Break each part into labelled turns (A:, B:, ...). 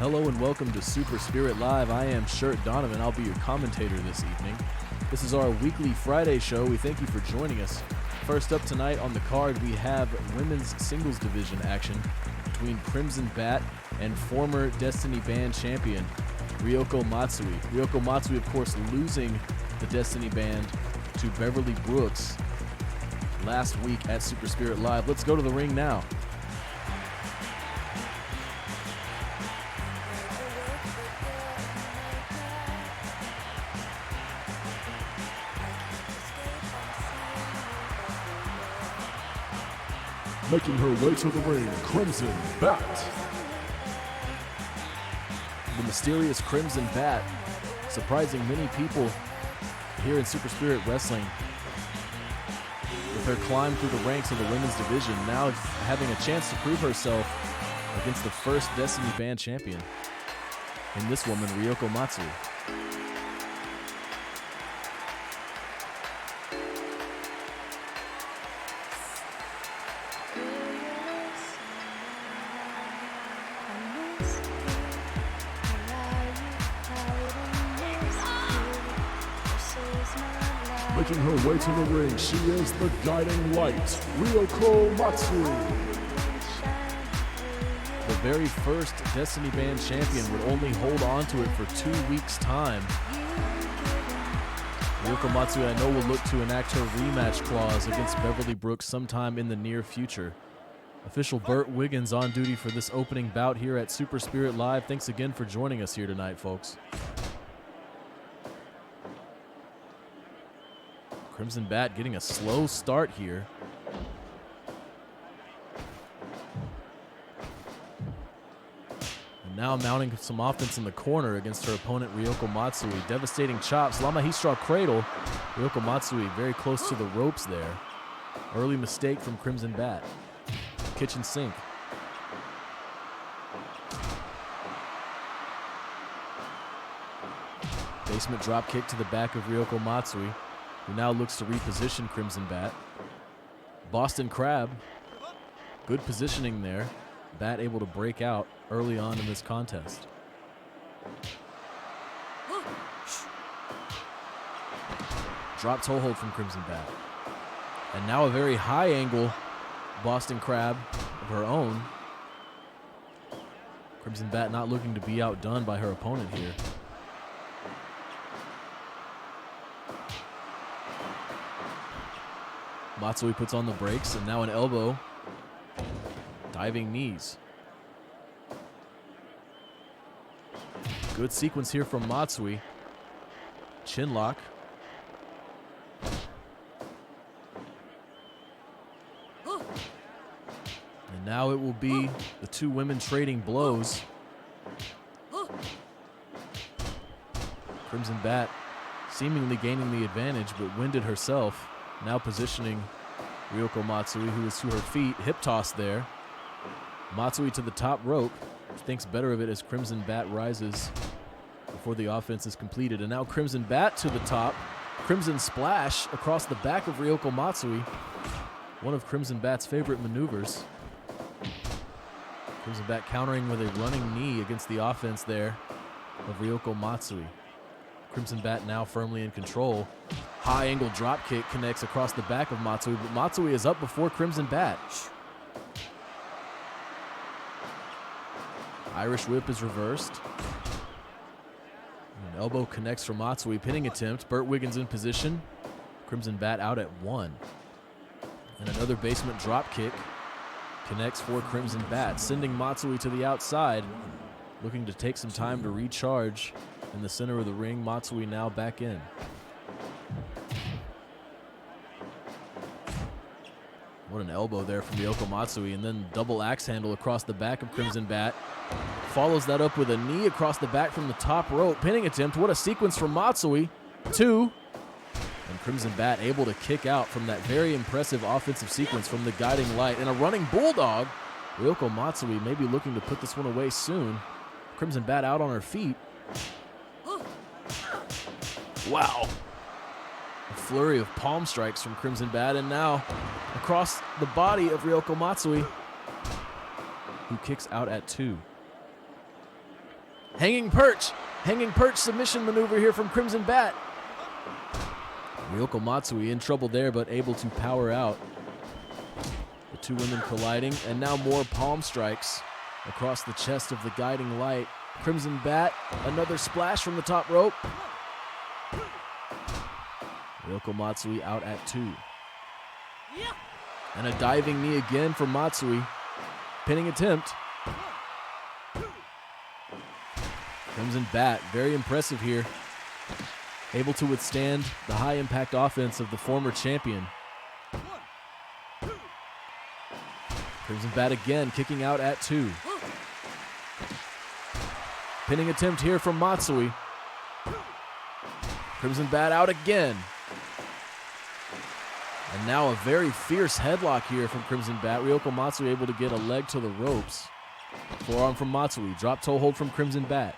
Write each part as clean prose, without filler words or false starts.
A: Hello and welcome to Super Spirit Live. I am Shirt Donovan. I'll be your commentator this evening. This is our weekly Friday show. We thank you for joining us. First up tonight on the card, we have women's singles division action between Crimson Bat and former Destiny Band champion Ryoko Matsui. Ryoko Matsui, of course, losing the Destiny Band to Beverly Brooks last week at Super Spirit Live. Let's go to the ring now.
B: Making her way to the ring, Crimson Bat.
A: The mysterious Crimson Bat, surprising many people here in Super Spirit Wrestling with her climb through the ranks of the women's division, now having a chance to prove herself against the first Destiny Band champion in this woman, Ryoko Matsui.
B: Making her way to the ring, she is the guiding light, Ryoko Matsui.
A: The very first Destiny Band champion would only hold on to it for 2 weeks' time. Ryoko Matsui, I know, will look to enact her rematch clause against Beverly Brooks sometime in the near future. Official Burt Wiggins on duty for this opening bout here at Super Spirit Live. Thanks again for joining us here tonight, folks. Crimson Bat getting a slow start here. And now mounting some offense in the corner against her opponent, Ryoko Matsui. Devastating chops, Lama-Histra Cradle. Ryoko Matsui very close to the ropes there. Early mistake from Crimson Bat. Kitchen sink. Basement drop kick to the back of Ryoko Matsui, who now looks to reposition Crimson Bat. Boston Crab, good positioning there. Bat able to break out early on in this contest. Drop toe hold from Crimson Bat. And now a very high angle Boston Crab of her own. Crimson Bat not looking to be outdone by her opponent here. Matsui puts on the brakes, and now an elbow. Diving knees. Good sequence here from Matsui. Chin lock. And now it will be the two women trading blows. Crimson Bat seemingly gaining the advantage, but winded herself. Now positioning Ryoko Matsui, who is to her feet. Hip toss there. Matsui to the top rope. Thinks better of it as Crimson Bat rises before the offense is completed. And now Crimson Bat to the top. Crimson Splash across the back of Ryoko Matsui. One of Crimson Bat's favorite maneuvers. Crimson Bat countering with a running knee against the offense there of Ryoko Matsui. Crimson Bat now firmly in control. High angle drop kick connects across the back of Matsui, but Matsui is up before Crimson Bat. Irish whip is reversed. An elbow connects from Matsui, pinning attempt. Burt Wiggins in position. Crimson Bat out at 1. And another basement drop kick connects for Crimson Bat, sending Matsui to the outside, looking to take some time to recharge in the center of the ring. Matsui now back in. What an elbow there from Ryoko Matsui, and then double axe handle across the back of Crimson Bat. Follows that up with a knee across the back from the top rope. Pinning attempt. What a sequence from Matsui. 2. And Crimson Bat able to kick out from that very impressive offensive sequence from the guiding light. And a running bulldog. Ryoko Matsui may be looking to put this one away soon. Crimson Bat out on her feet. Wow. A flurry of palm strikes from Crimson Bat, and now across the body of Ryoko Matsui, who kicks out at 2. Hanging perch submission maneuver here from Crimson Bat. Ryoko Matsui in trouble there, but able to power out. The two women colliding, and now more palm strikes across the chest of the Guiding Light. Crimson Bat, another splash from the top rope. Ryoko Matsui out at 2. And a diving knee again from Matsui. Pinning attempt. Crimson Bat, very impressive here. Able to withstand the high-impact offense of the former champion. Crimson Bat again, kicking out at 2. Pinning attempt here from Matsui. Crimson Bat out again. And now a very fierce headlock here from Crimson Bat. Ryoko Matsui able to get a leg to the ropes. Forearm from Matsui. Drop toe hold from Crimson Bat.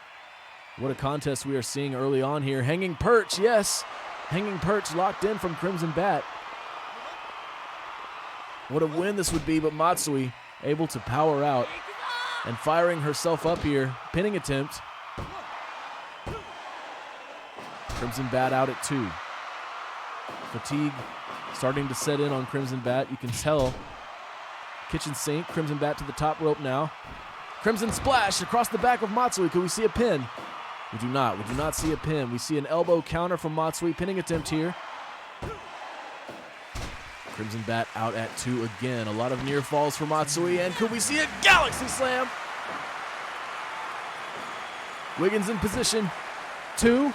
A: What a contest we are seeing early on here. Hanging perch, yes. Hanging perch locked in from Crimson Bat. What a win this would be, but Matsui able to power out and firing herself up here. Pinning attempt. Crimson Bat out at 2. Fatigue starting to set in on Crimson Bat. You can tell. Kitchen sink. Crimson Bat to the top rope now. Crimson splash across the back of Matsui. Could we see a pin? We do not. We do not see a pin. We see an elbow counter from Matsui. Pinning attempt here. Crimson Bat out at 2 again. A lot of near falls for Matsui. And could we see a Galaxy Slam? Wiggins in position. 2.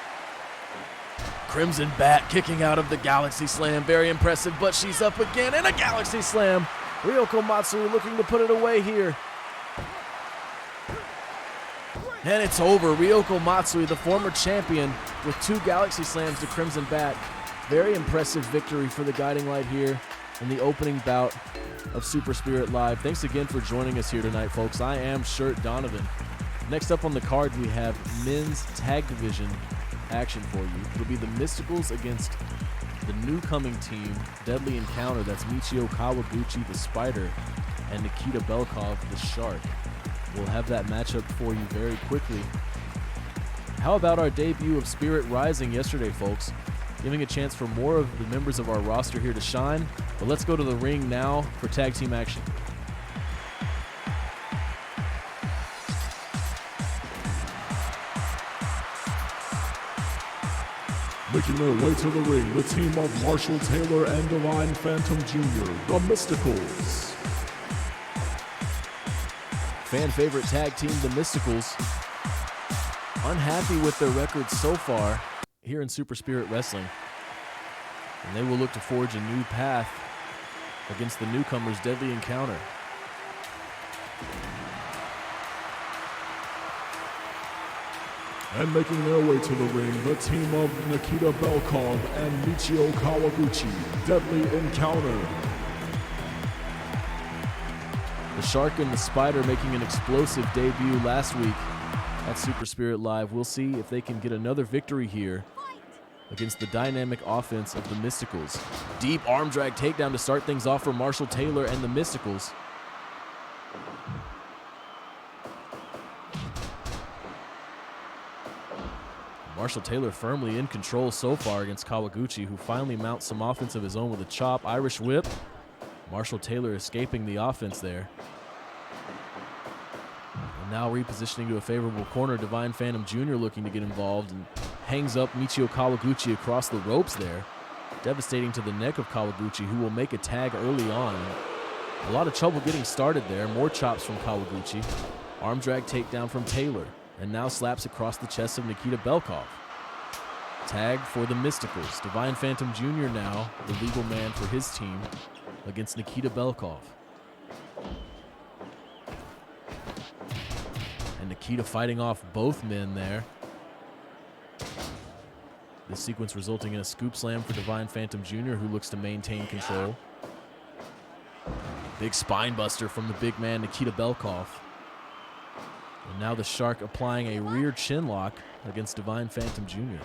A: Crimson Bat kicking out of the Galaxy Slam. Very impressive, but she's up again. And a Galaxy Slam. Ryoko Matsui looking to put it away here. And it's over. Ryoko Matsui, the former champion, with 2 Galaxy Slams to Crimson Bat. Very impressive victory for the Guiding Light here in the opening bout of Super Spirit Live. Thanks again for joining us here tonight, folks. I am Shirt Donovan. Next up on the card, we have men's tag division action for you. It'll be the Mysticals against the new coming team, Deadly Encounter. That's Michio Kawaguchi, the Spider, and Nikita Belkov, the Shark. We'll have that matchup for you very quickly. How about our debut of Spirit Rising yesterday, folks? Giving a chance for more of the members of our roster here to shine. But let's go to the ring now for tag team action.
B: Making their way to the ring, the team of Marshall Taylor and Divine Phantom Jr., the Mysticals.
A: Fan favorite tag team, the Mysticals, unhappy with their record so far here in Super Spirit Wrestling. And they will look to forge a new path against the newcomers, Deadly Encounter.
B: And making their way to the ring, the team of Nikita Belkov and Michio Kawaguchi, Deadly Encounter.
A: The Shark and the Spider making an explosive debut last week at Super Spirit Live. We'll see if they can get another victory here against the dynamic offense of the Mysticals. Deep arm drag takedown to start things off for Marshall Taylor and the Mysticals. Marshall Taylor firmly in control so far against Kawaguchi, who finally mounts some offense of his own with a chop. Irish whip. Marshall Taylor escaping the offense there. And now repositioning to a favorable corner. Divine Phantom Jr. looking to get involved and hangs up Michio Kawaguchi across the ropes there. Devastating to the neck of Kawaguchi, who will make a tag early on. A lot of trouble getting started there. More chops from Kawaguchi. Arm drag takedown from Taylor. And now slaps across the chest of Nikita Belkov. Tag for the Mysticals. Divine Phantom Jr. now the legal man for his team against Nikita Belkov. And Nikita fighting off both men there. This sequence resulting in a scoop slam for Divine Phantom Jr., who looks to maintain control. Big spine buster from the big man Nikita Belkov. And now the Shark applying a rear chin lock against Divine Phantom Jr.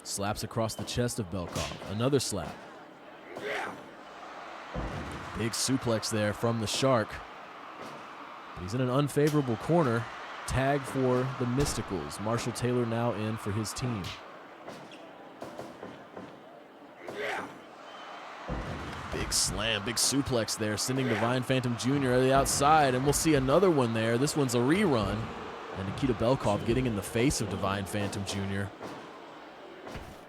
A: Slaps across the chest of Belkov. Another slap. Big suplex there from the Shark. He's in an unfavorable corner. Tag for the Mysticals. Marshall Taylor now in for his team. Big slam, big suplex there, sending Divine Phantom Jr. to the outside, and we'll see another one there. This one's a rerun. And Nikita Belkov getting in the face of Divine Phantom Jr.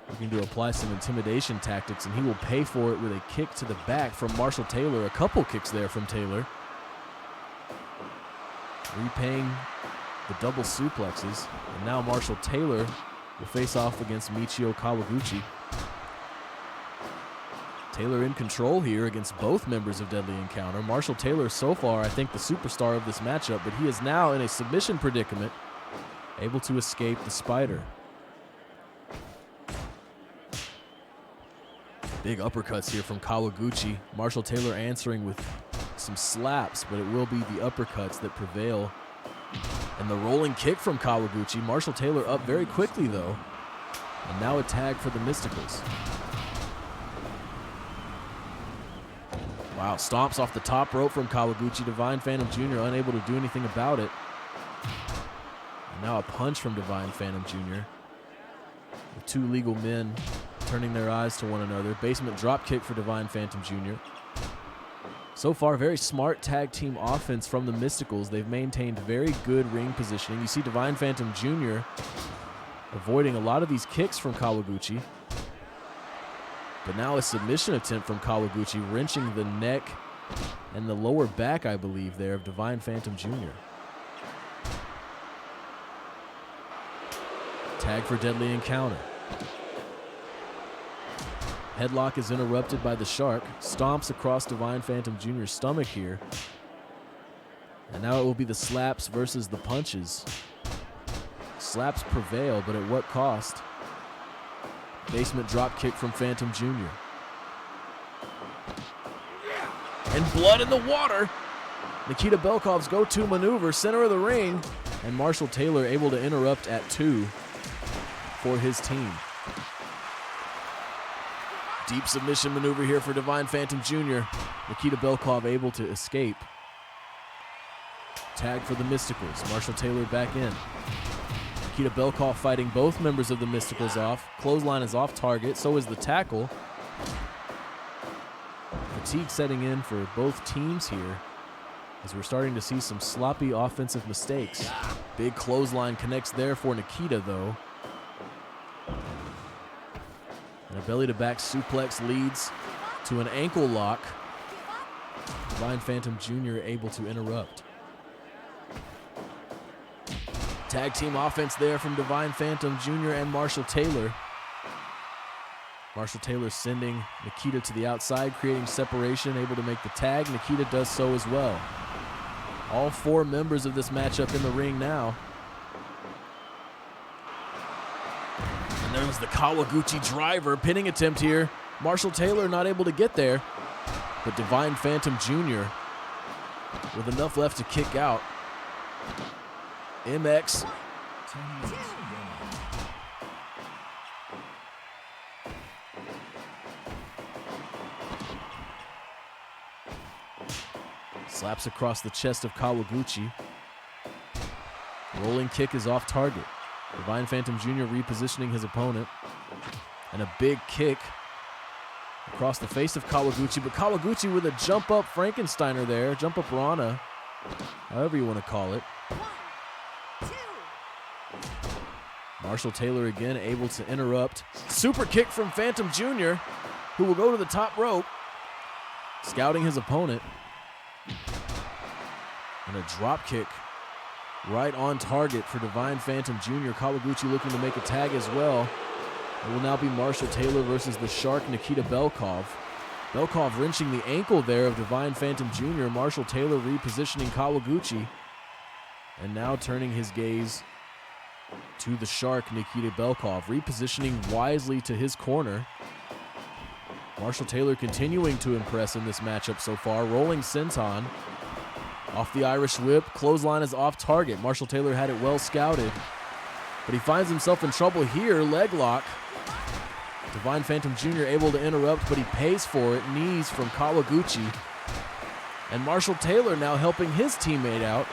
A: Looking to apply some intimidation tactics, and he will pay for it with a kick to the back from Marshall Taylor. A couple kicks there from Taylor. Repaying the double suplexes. And now Marshall Taylor will face off against Michio Kawaguchi. Taylor in control here against both members of Deadly Encounter. Marshall Taylor so far, I think, the superstar of this matchup, but he is now in a submission predicament, able to escape the spider. Big uppercuts here from Kawaguchi. Marshall Taylor answering with some slaps, but it will be the uppercuts that prevail. And the rolling kick from Kawaguchi. Marshall Taylor up very quickly, though. And now a tag for the Mysticals. Wow, stomps off the top rope from Kawaguchi. Divine Phantom Jr. unable to do anything about it. And now a punch from Divine Phantom Jr. The two legal men turning their eyes to one another. Basement drop kick for Divine Phantom Jr. So far, very smart tag team offense from the Mysticals. They've maintained very good ring positioning. You see Divine Phantom Jr. avoiding a lot of these kicks from Kawaguchi. But now a submission attempt from Kawaguchi, wrenching the neck and the lower back, I believe, there of Divine Phantom Jr. Tag for Deadly Encounter. Headlock is interrupted by the Shark. Stomps across Divine Phantom Jr.'s stomach here. And now it will be the slaps versus the punches. Slaps prevail, but at what cost? Basement drop kick from Phantom Jr. And blood in the water. Nikita Belkov's go-to maneuver, center of the ring. And Marshall Taylor able to interrupt at 2 for his team. Deep submission maneuver here for Divine Phantom Jr. Nikita Belkov able to escape. Tag for the Mysticals. Marshall Taylor back in. Nikita Belkov fighting both members of the Mysticals off. Clothesline is off target, so is the tackle. Fatigue setting in for both teams here as we're starting to see some sloppy offensive mistakes. Big clothesline connects there for Nikita, though. And a belly-to-back suplex leads to an ankle lock. Divine Phantom Jr. able to interrupt. Tag team offense there from Divine Phantom Jr. and Marshall Taylor. Marshall Taylor sending Nikita to the outside, creating separation, able to make the tag. Nikita does so as well. All 4 members of this matchup in the ring now. And there was the Kawaguchi driver, pinning attempt here. Marshall Taylor not able to get there, but Divine Phantom Jr. with enough left to kick out. MX. Slaps across the chest of Kawaguchi. Rolling kick is off target. Divine Phantom Jr. repositioning his opponent. And a big kick across the face of Kawaguchi, but Kawaguchi with a jump-up Frankensteiner there, jump-up Rana, however you want to call it. Marshall Taylor again able to interrupt. Super kick from Phantom Jr., who will go to the top rope, scouting his opponent. And a drop kick right on target for Divine Phantom Jr. Kawaguchi looking to make a tag as well. It will now be Marshall Taylor versus the Shark, Nikita Belkov. Belkov wrenching the ankle there of Divine Phantom Jr. Marshall Taylor repositioning Kawaguchi. And now turning his gaze to the Shark, Nikita Belkov, repositioning wisely to his corner. Marshall Taylor continuing to impress in this matchup so far, rolling senton off the Irish whip. Clothesline is off target. Marshall Taylor had it well scouted, but he finds himself in trouble here. Leg lock. Divine Phantom Jr. able to interrupt, but he pays for it. Knees from Kawaguchi. And Marshall Taylor now helping his teammate out.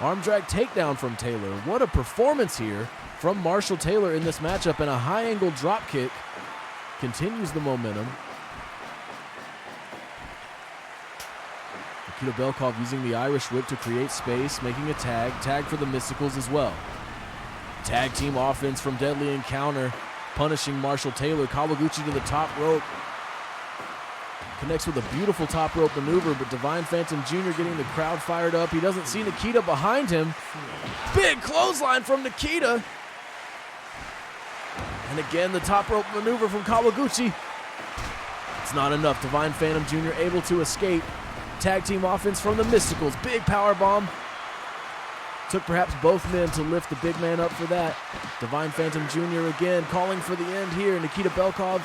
A: Arm drag takedown from Taylor. What a performance here from Marshall Taylor in this matchup, and a high angle drop kick continues the momentum. Nikita Belkov using the Irish whip to create space, making a tag for the Mysticals as well. Tag team offense from Deadly Encounter, punishing Marshall Taylor. Kawaguchi to the top rope. Connects with a beautiful top rope maneuver, but Divine Phantom Jr. getting the crowd fired up. He doesn't see Nikita behind him. Big clothesline from Nikita. And again, the top rope maneuver from Kawaguchi. It's not enough. Divine Phantom Jr. able to escape. Tag team offense from the Mysticals. Big power bomb. Took perhaps both men to lift the big man up for that. Divine Phantom Jr. again calling for the end here. Nikita Belkov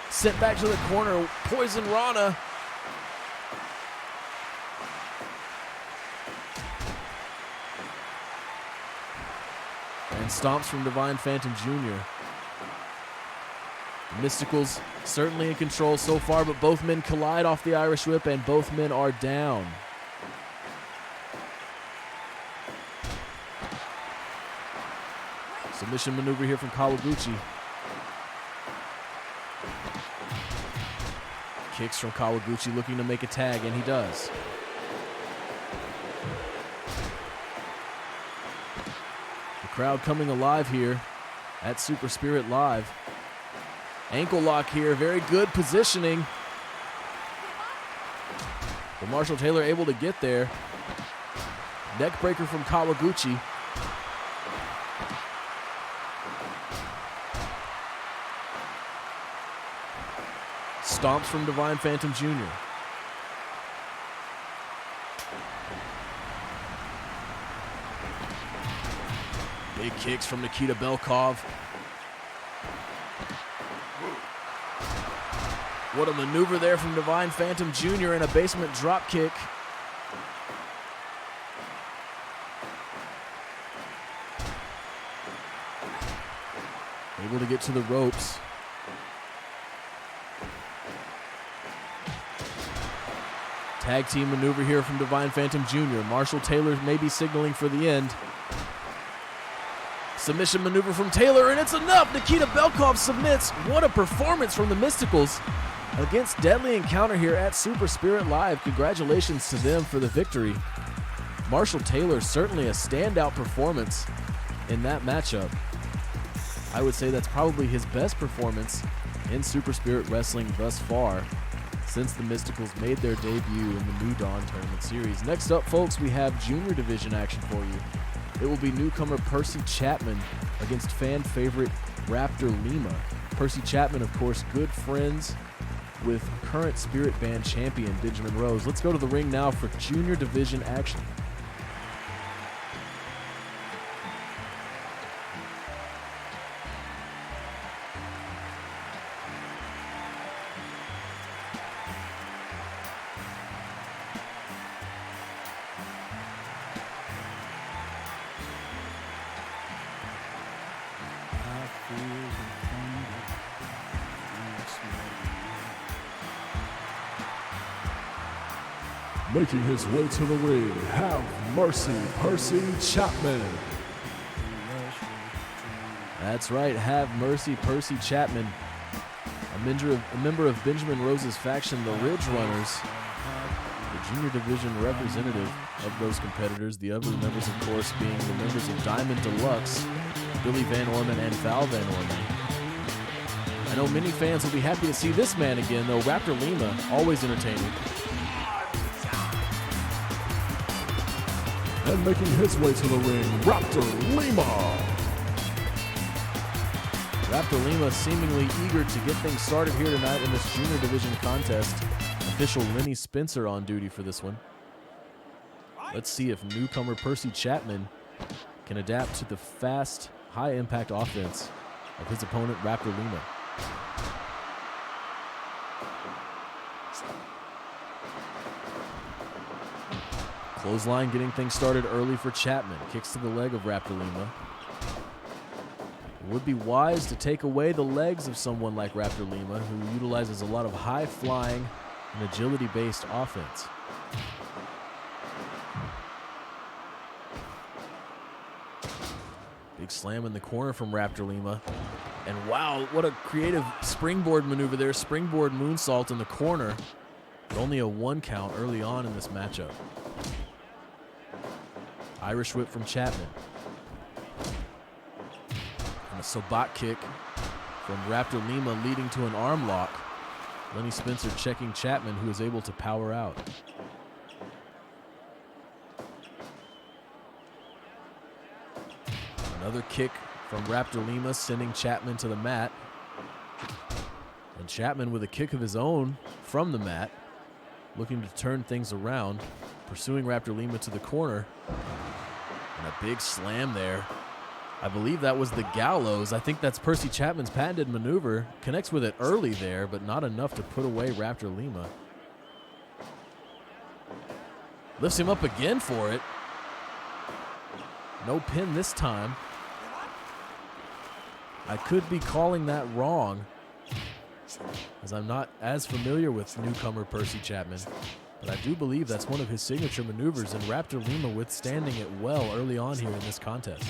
A: sent back to the corner. Poison Rana. And stomps from Divine Phantom Jr. The Mysticals certainly in control so far, but both men collide off the Irish whip and both men are down. Submission maneuver here from Kawaguchi. Kicks from Kawaguchi, looking to make a tag, and he does. The crowd coming alive here at Super Spirit Live. Ankle lock here, very good positioning. But Marshall Taylor able to get there. Neck breaker from Kawaguchi. Stomps from Divine Phantom Jr. Big kicks from Nikita Belkov. What a maneuver there from Divine Phantom Jr. and a basement drop kick. Able to get to the ropes. Tag team maneuver here from Divine Phantom Jr. Marshall Taylor may be signaling for the end. Submission maneuver from Taylor, and it's enough. Nikita Belkov submits. What a performance from the Mysticals against Deadly Encounter here at Super Spirit Live. Congratulations to them for the victory. Marshall Taylor, certainly a standout performance in that matchup. I would say that's probably his best performance in Super Spirit Wrestling thus far since the Mysticals made their debut in the New Dawn Tournament Series. Next up, folks, we have Junior Division action for you. It will be newcomer Percy Chapman against fan favorite Raptor Lima. Percy Chapman, of course, good friends with current Spirit Band champion Benjamin Rose. Let's go to the ring now for Junior Division action.
B: Making his way to the ring, Have Mercy, Percy Chapman.
A: That's right, Have Mercy, Percy Chapman, a member of Benjamin Rose's faction, the Ridge Runners, the Junior Division representative of those competitors. The other members, of course, being the members of Diamond Deluxe, Billy Van Orman and Val Van Orman. I know many fans will be happy to see this man again, though. Raptor Lima, always entertaining.
B: And making his way to the ring, Raptor Lima.
A: Raptor Lima seemingly eager to get things started here tonight in this Junior Division contest. Official Lenny Spencer on duty for this one. Let's see if newcomer Percy Chapman can adapt to the fast, high-impact offense of his opponent, Raptor Lima. Clothesline getting things started early for Chapman. Kicks to the leg of Raptor Lima. It would be wise to take away the legs of someone like Raptor Lima, who utilizes a lot of high-flying and agility-based offense. Big slam in the corner from Raptor Lima. And wow, what a creative springboard maneuver there. Springboard moonsault in the corner. But only a 1 count early on in this matchup. Irish whip from Chapman. And a Sobat kick from Raptor Lima leading to an arm lock. Lenny Spencer checking Chapman, who is able to power out. Another kick from Raptor Lima, sending Chapman to the mat. And Chapman with a kick of his own from the mat, looking to turn things around, pursuing Raptor Lima to the corner. And a big slam there. I believe that was the gallows. I think that's Percy Chapman's patented maneuver. Connects with it early there, but not enough to put away Raptor Lima. Lifts him up again for it. No pin this time. I could be calling that wrong, as I'm not as familiar with newcomer Percy Chapman, but I do believe that's one of his signature maneuvers, and Raptor Lima withstanding it well early on here in this contest.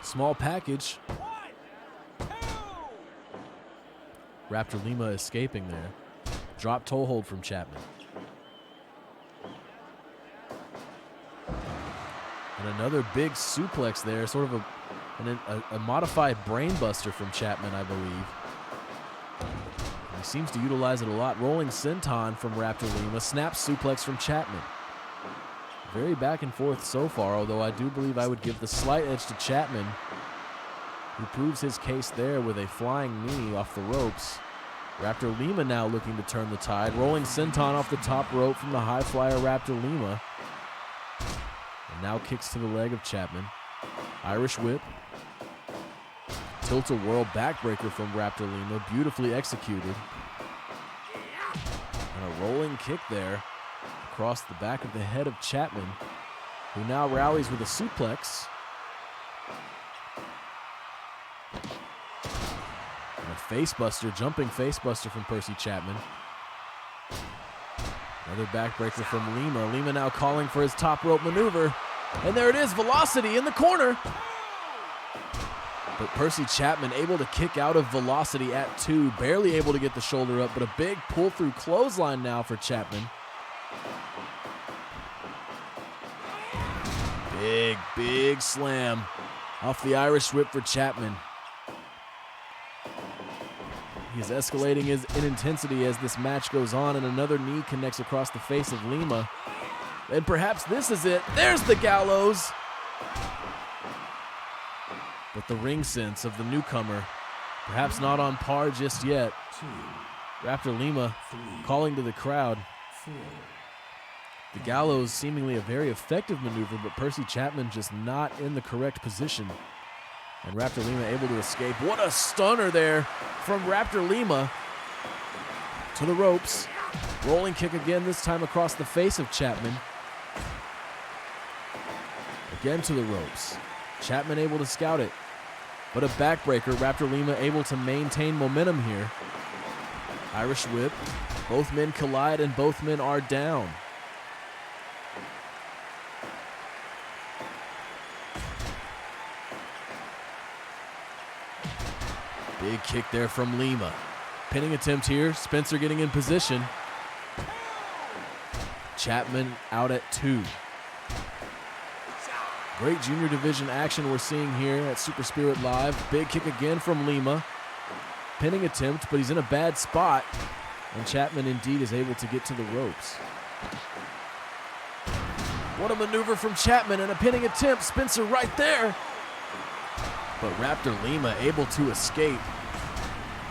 A: Small package. Raptor Lima escaping there. Drop toe hold from Chapman. And another big suplex there, sort of a modified brain buster from Chapman, I believe. And he seems to utilize it a lot. Rolling senton from Raptor Lima. Snap suplex from Chapman. Very back and forth so far, although I do believe I would give the slight edge to Chapman, who proves his case there with a flying knee off the ropes. Raptor Lima now looking to turn the tide. Rolling senton off the top rope from the high flyer Raptor Lima. And now kicks to the leg of Chapman. Irish whip. Tilt-a-whirl backbreaker from Raptor Lima, beautifully executed. And a rolling kick there across the back of the head of Chapman, who now rallies with a suplex. And a facebuster, jumping facebuster from Percy Chapman. Another backbreaker from Lima. Lima now calling for his top rope maneuver. And there it is, Velocity in the corner. But Percy Chapman able to kick out of Velocity at 2. Barely able to get the shoulder up, but a big pull-through clothesline now for Chapman. Big slam off the Irish whip for Chapman. He's escalating in intensity as this match goes on, and another knee connects across the face of Lima. And perhaps this is it. There's the gallows. But the ring sense of the newcomer, perhaps not on par just yet. Raptor Lima calling to the crowd. The gallows seemingly a very effective maneuver, but Percy Chapman just not in the correct position. And Raptor Lima able to escape. What a stunner there from Raptor Lima to the ropes. Rolling kick again, this time across the face of Chapman. Again to the ropes. Chapman able to scout it. But a backbreaker. Raptor Lima able to maintain momentum here. Irish whip. Both men collide and both men are down. Big kick there from Lima. Pinning attempt here. Spencer getting in position. Chapman out at 2. Great junior division action we're seeing here at Super Spirit Live. Big kick again from Lima. Pinning attempt, but he's in a bad spot. And Chapman indeed is able to get to the ropes. What a maneuver from Chapman and a pinning attempt. Spencer right there. But Raptor Lima able to escape.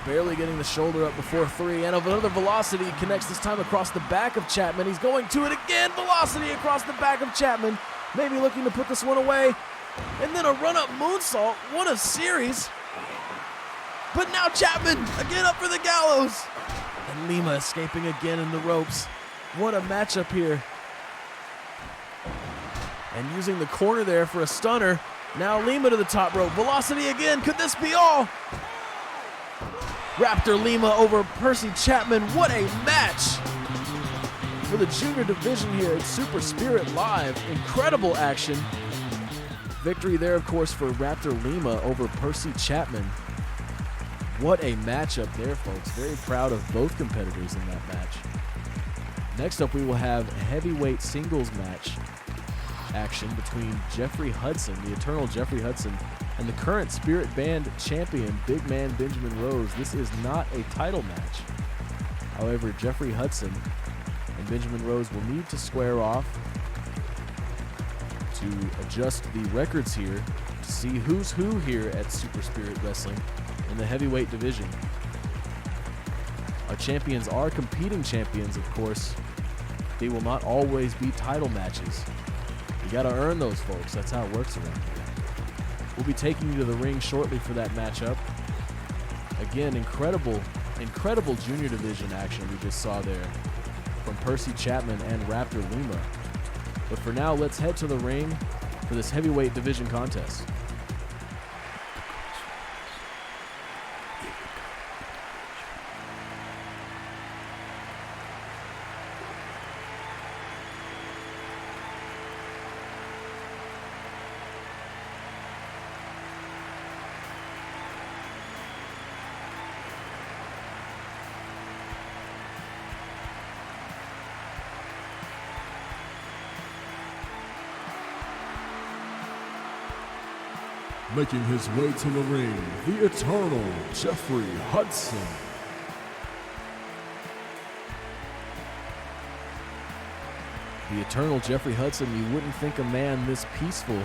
A: Barely getting the shoulder up before 3. And another Velocity connects this time across the back of Chapman. He's going to it again. Velocity across the back of Chapman. Maybe looking to put this one away. And then a run-up moonsault. What a series. But now Chapman again up for the gallows. And Lima escaping again in the ropes. What a matchup here. And using the corner there for a stunner. Now Lima to the top rope. Velocity again. Could this be all? Raptor Lima over Percy Chapman. What a match. for the junior division here at Super Spirit Live. Incredible action. Victory there, of course, for Raptor Lima over Percy Chapman. What a matchup there, folks. Very proud of both competitors in that match. Next up, we will have a heavyweight singles match action between Jeffrey Hudson, the eternal Jeffrey Hudson, and the current Spirit Band champion, Big Man Benjamin Rose. This is not a title match. However, Jeffrey Hudson and Benjamin Rose will need to square off to adjust the records here to see who's who here at Super Spirit Wrestling in the heavyweight division. Our champions are competing champions, of course. They will not always be title matches. You got to earn those, folks. That's how it works around here. We'll be taking you to the ring shortly for that matchup. Again, incredible junior division action we just saw there from Percy Chapman and Raptor Lima. But for now, let's head to the ring for this heavyweight division contest.
B: Making his way to the ring, the eternal Jeffrey Hudson.
A: The eternal Jeffrey Hudson, you wouldn't think a man this peaceful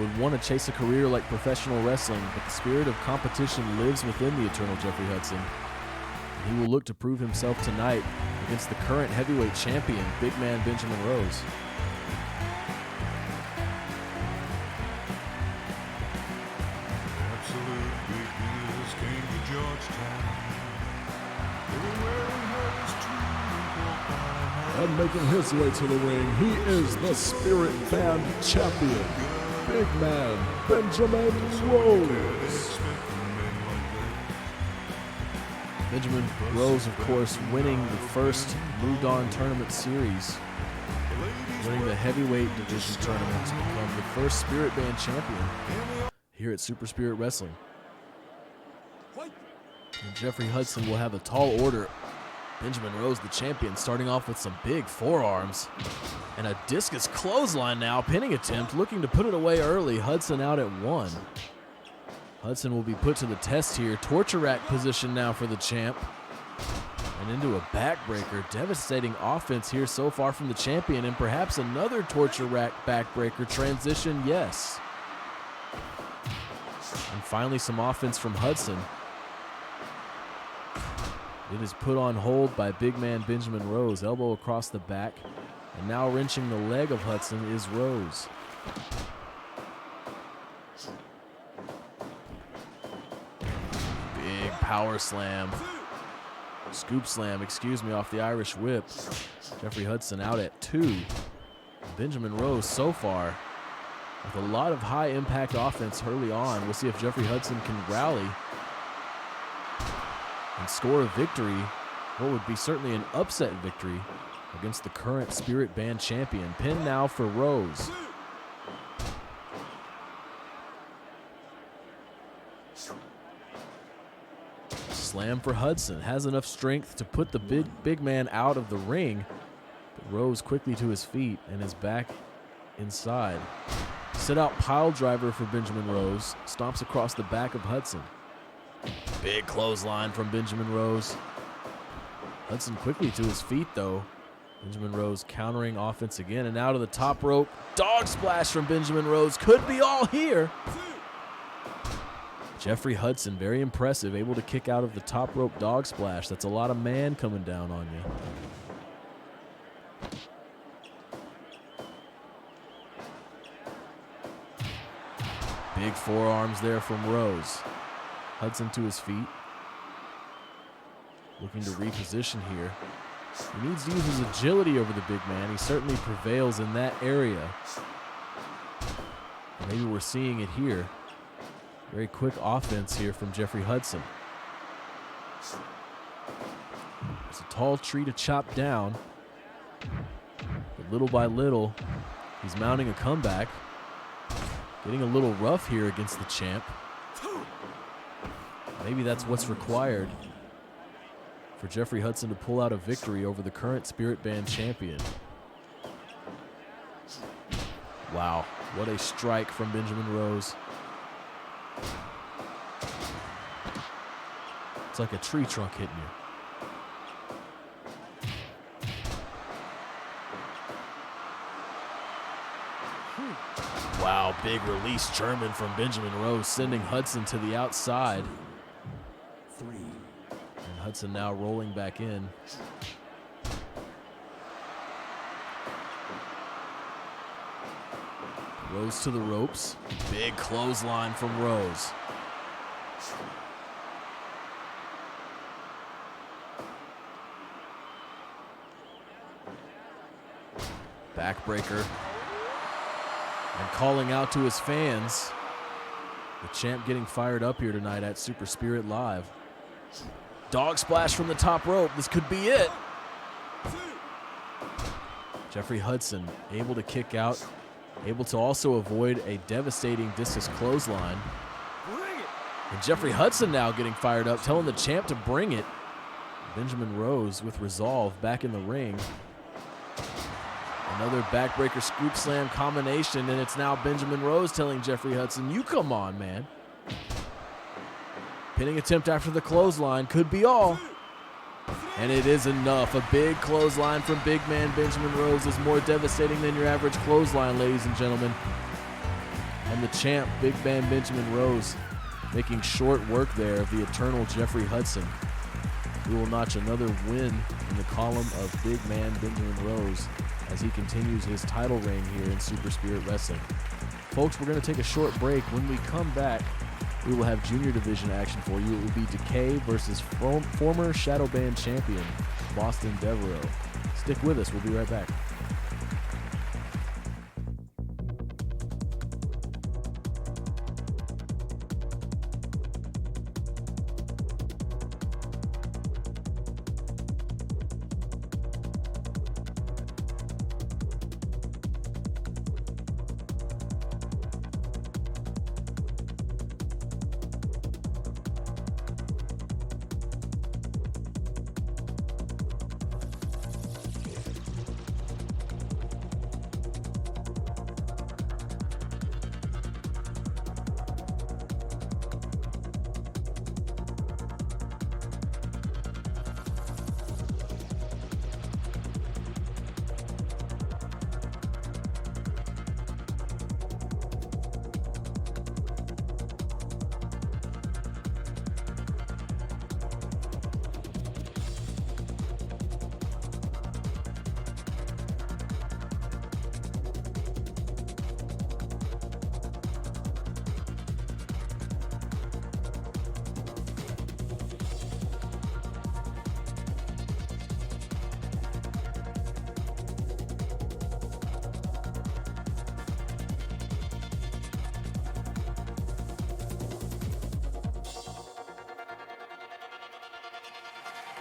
A: would want to chase a career like professional wrestling, but the spirit of competition lives within the eternal Jeffrey Hudson. And he will look to prove himself tonight against the current heavyweight champion, Big Man Benjamin Rose.
B: And making his way to the ring, he is the Spirit Band champion, Big Man Benjamin Rose.
A: Benjamin Rose, of course, winning the first New Dawn Tournament Series, winning the heavyweight division tournament to become the first Spirit Band champion here at Super Spirit Wrestling. And Jeffrey Hudson will have a tall order. Benjamin Rose, the champion, starting off with some big forearms. And a discus clothesline now, pinning attempt, looking to put it away early. Hudson out at 1. Hudson will be put to the test here. Torture rack position now for the champ. And into a backbreaker. Devastating offense here so far from the champion. And perhaps another torture rack backbreaker transition, yes. And finally some offense from Hudson. It is put on hold by big man Benjamin Rose. Elbow across the back. And now wrenching the leg of Hudson is Rose. Big power slam. Scoop slam, excuse me, off the Irish whip. Jeffrey Hudson out at 2. Benjamin Rose so far with a lot of high impact offense early on. We'll see if Jeffrey Hudson can rally and score a victory, what would be certainly an upset victory against the current Spirit Band champion. Pin now for Rose. Slam for Hudson. Has enough strength to put the big man out of the ring. But Rose quickly to his feet and is back inside. Sit out pile driver for Benjamin Rose. Stomps across the back of Hudson. Big clothesline from Benjamin Rose. Hudson quickly to his feet, though. Benjamin Rose countering offense again, and out of the top rope. Dog splash from Benjamin Rose. Could be all here. Jeffrey Hudson, very impressive, able to kick out of the top rope dog splash. That's a lot of man coming down on you. Big forearms there from Rose. Hudson to his feet. Looking to reposition here. He needs to use his agility over the big man. He certainly prevails in that area. Maybe we're seeing it here. Very quick offense here from Jeffrey Hudson. It's a tall tree to chop down. But little by little, he's mounting a comeback. Getting a little rough here against the champ. Maybe that's what's required for Jeffrey Hudson to pull out a victory over the current Spirit Band champion. Wow, what a strike from Benjamin Rose. It's like a tree trunk hitting you. Wow, big release German from Benjamin Rose, sending Hudson to the outside. And Hudson now rolling back in. Rose to the ropes. Big clothesline from Rose. Backbreaker. And calling out to his fans. The champ getting fired up here tonight at Super Spirit Live. Dog splash from the top rope. This could be it. Jeffrey Hudson able to kick out. Able to also avoid a devastating discus clothesline. And Jeffrey Hudson now getting fired up, telling the champ to bring it. Benjamin Rose with resolve back in the ring. Another backbreaker scoop slam combination, and it's now Benjamin Rose telling Jeffrey Hudson, you come on, man. Pinning attempt after the clothesline could be all. And it is enough. A big clothesline from big man Benjamin Rose is more devastating than your average clothesline, ladies and gentlemen. And the champ, big man Benjamin Rose, making short work there of the eternal Jeffrey Hudson. We will notch another win in the column of big man Benjamin Rose as he continues his title reign here in Super Spirit Wrestling. Folks, we're going to take a short break. When we come back, we will have junior division action for you. It will be Decay versus former Shadow Band champion, Boston Devereaux. Stick with us. We'll be right back.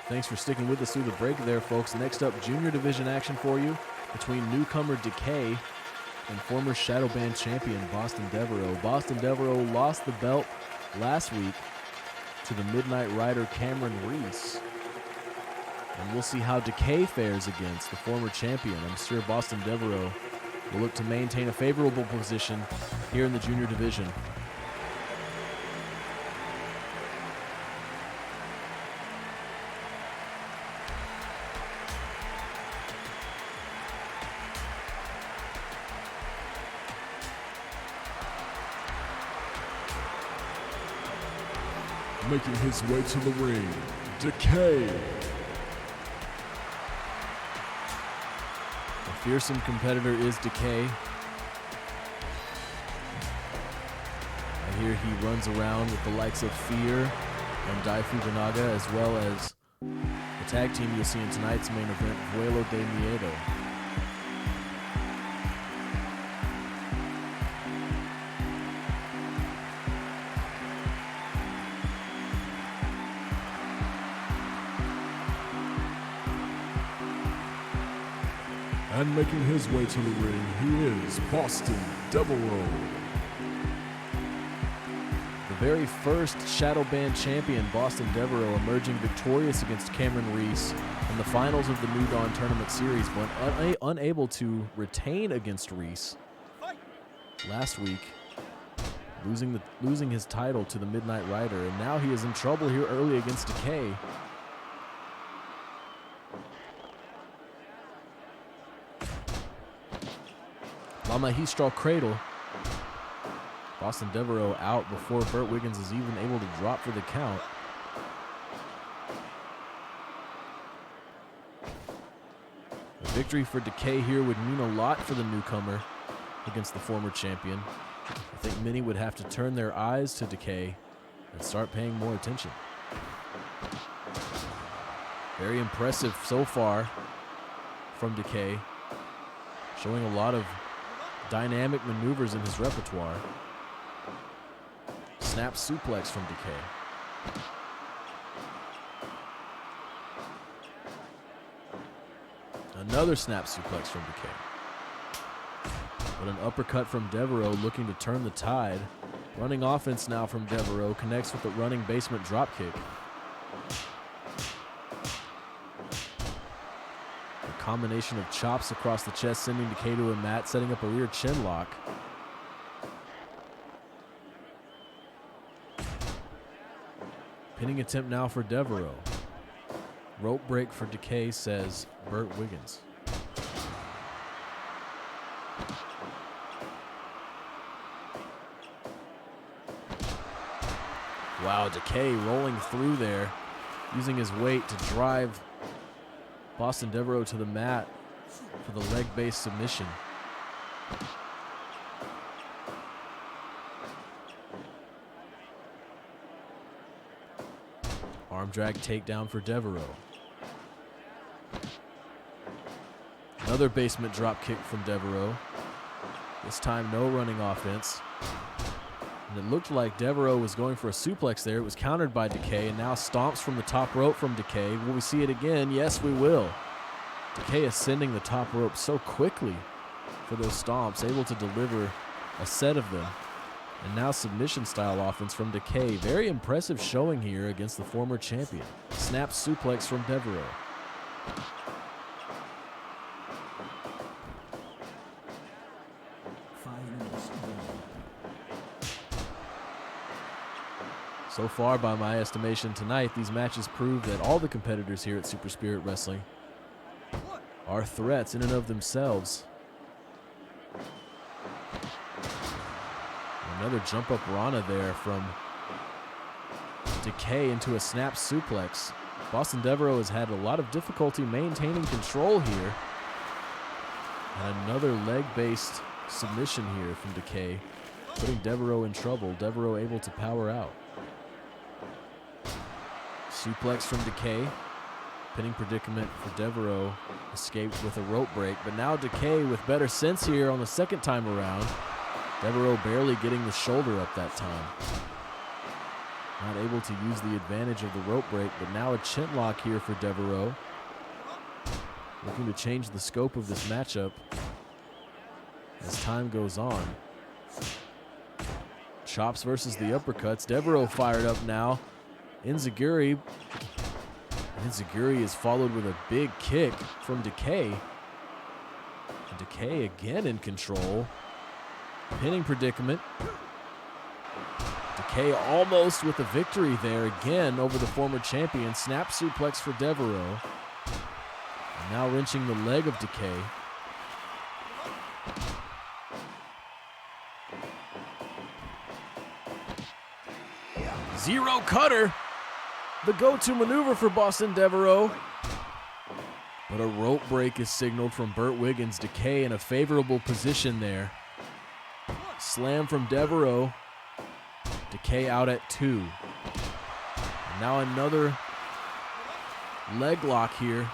A: Thanks for sticking with us through the break there, folks. Next up, junior division action for you between newcomer Decay and former Shadow Band champion Boston Devereaux. Boston Devereaux lost the belt last week to the Midnight Rider Cameron Reese. And we'll see how Decay fares against the former champion. I'm sure Boston Devereaux will look to maintain a favorable position here in the junior division.
B: Making his way to the ring, Decay.
A: A fearsome competitor is Decay. I hear he runs around with the likes of Fear and Dai Fujinaga, as well as the tag team you'll see in tonight's main event, Vuelo de Miedo.
B: And making his way to the ring, he is Boston Devereaux.
A: The very first Shadow Band champion, Boston Devereaux, emerging victorious against Cameron Reese in the finals of the New Dawn Tournament Series, but unable to retain against Reese last week, losing his title to the Midnight Rider, and now he is in trouble here early against Decay. La Magistral Cradle. Boston Devereaux out before Burt Wiggins is even able to drop for the count. A victory for Decay here would mean a lot for the newcomer against the former champion. I think many would have to turn their eyes to Decay and start paying more attention. Very impressive so far from Decay, showing a lot of dynamic maneuvers in his repertoire. Snap suplex from Decay. Another snap suplex from Decay. But an uppercut from Devereaux looking to turn the tide. Running offense now from Devereaux, connects with the running basement dropkick. A combination of chops across the chest, sending Decay to a mat, setting up a rear chin lock. Pinning attempt now for Devereaux. Rope break for Decay, says Burt Wiggins. Wow, Decay rolling through there, using his weight to drive Boston Devereaux to the mat for the leg-based submission. Arm drag takedown for Devereaux. Another basement drop kick from Devereaux. This time no running offense. And it looked like Devereaux was going for a suplex there. It was countered by Decay, and now stomps from the top rope from Decay. Will we see it again? Yes, we will. Decay ascending the top rope so quickly for those stomps, able to deliver a set of them. And now submission-style offense from Decay. Very impressive showing here against the former champion. Snap suplex from Devereaux. So far, by my estimation tonight, these matches prove that all the competitors here at Super Spirit Wrestling are threats in and of themselves. Another jump-up Rana there from Decay into a snap suplex. Boston Devereaux has had a lot of difficulty maintaining control here. And another leg-based submission here from Decay, putting Devereaux in trouble. Devereaux able to power out. Suplex from Decay. Pinning predicament for Devereaux. Escaped with a rope break, but now Decay with better sense here on the second time around. Devereaux barely getting the shoulder up that time. Not able to use the advantage of the rope break, but now a chin lock here for Devereaux. Looking to change the scope of this matchup as time goes on. Chops versus the uppercuts. Devereaux fired up now. Enziguri is followed with a big kick from Decay. And Decay again in control. Pinning predicament. Decay almost with a victory there again over the former champion. Snap suplex for Devereaux. And now wrenching the leg of Decay. Zero cutter. The go-to maneuver for Boston Devereaux. But a rope break is signaled from Burt Wiggins. Decay in a favorable position there. Slam from Devereaux. Decay out at 2. And now another leg lock here.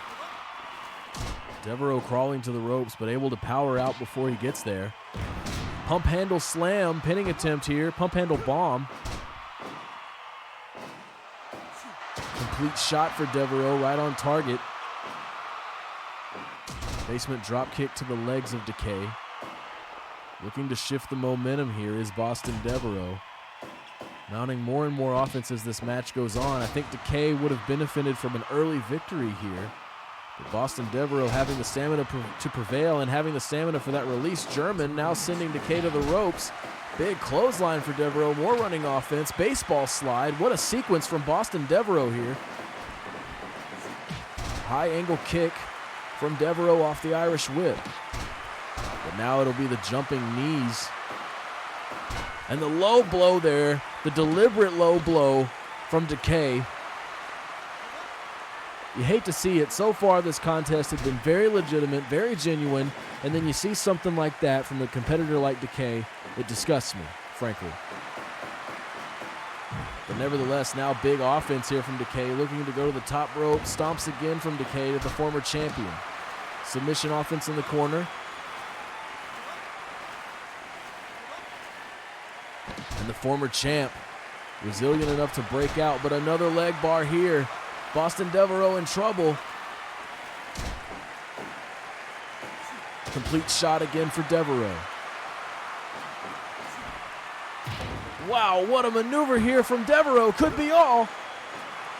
A: Devereaux crawling to the ropes, but able to power out before he gets there. Pump handle slam, pinning attempt here. Pump handle bomb. Complete shot for Devereaux, right on target. Basement drop kick to the legs of Decay. Looking to shift the momentum here is Boston Devereaux. Mounting more and more offense as this match goes on. I think Decay would have benefited from an early victory here. But Boston Devereaux having the stamina to prevail and having the stamina for that release. German now sending Decay to the ropes. Big clothesline for Devereaux. More running offense. Baseball slide. What a sequence from Boston Devereaux here. High angle kick from Devereaux off the Irish whip. But now it'll be the jumping knees. And the low blow there, the deliberate low blow from Decay. You hate to see it. So far this contest has been very legitimate, very genuine, and then you see something like that from a competitor like Decay. It disgusts me, frankly. But nevertheless, now big offense here from Decay, looking to go to the top rope. Stomps again from Decay to the former champion. Submission offense in the corner. And the former champ, resilient enough to break out, but another leg bar here. Boston Devereaux in trouble. Complete shot again for Devereaux. Wow, what a maneuver here from Devereaux. Could be all.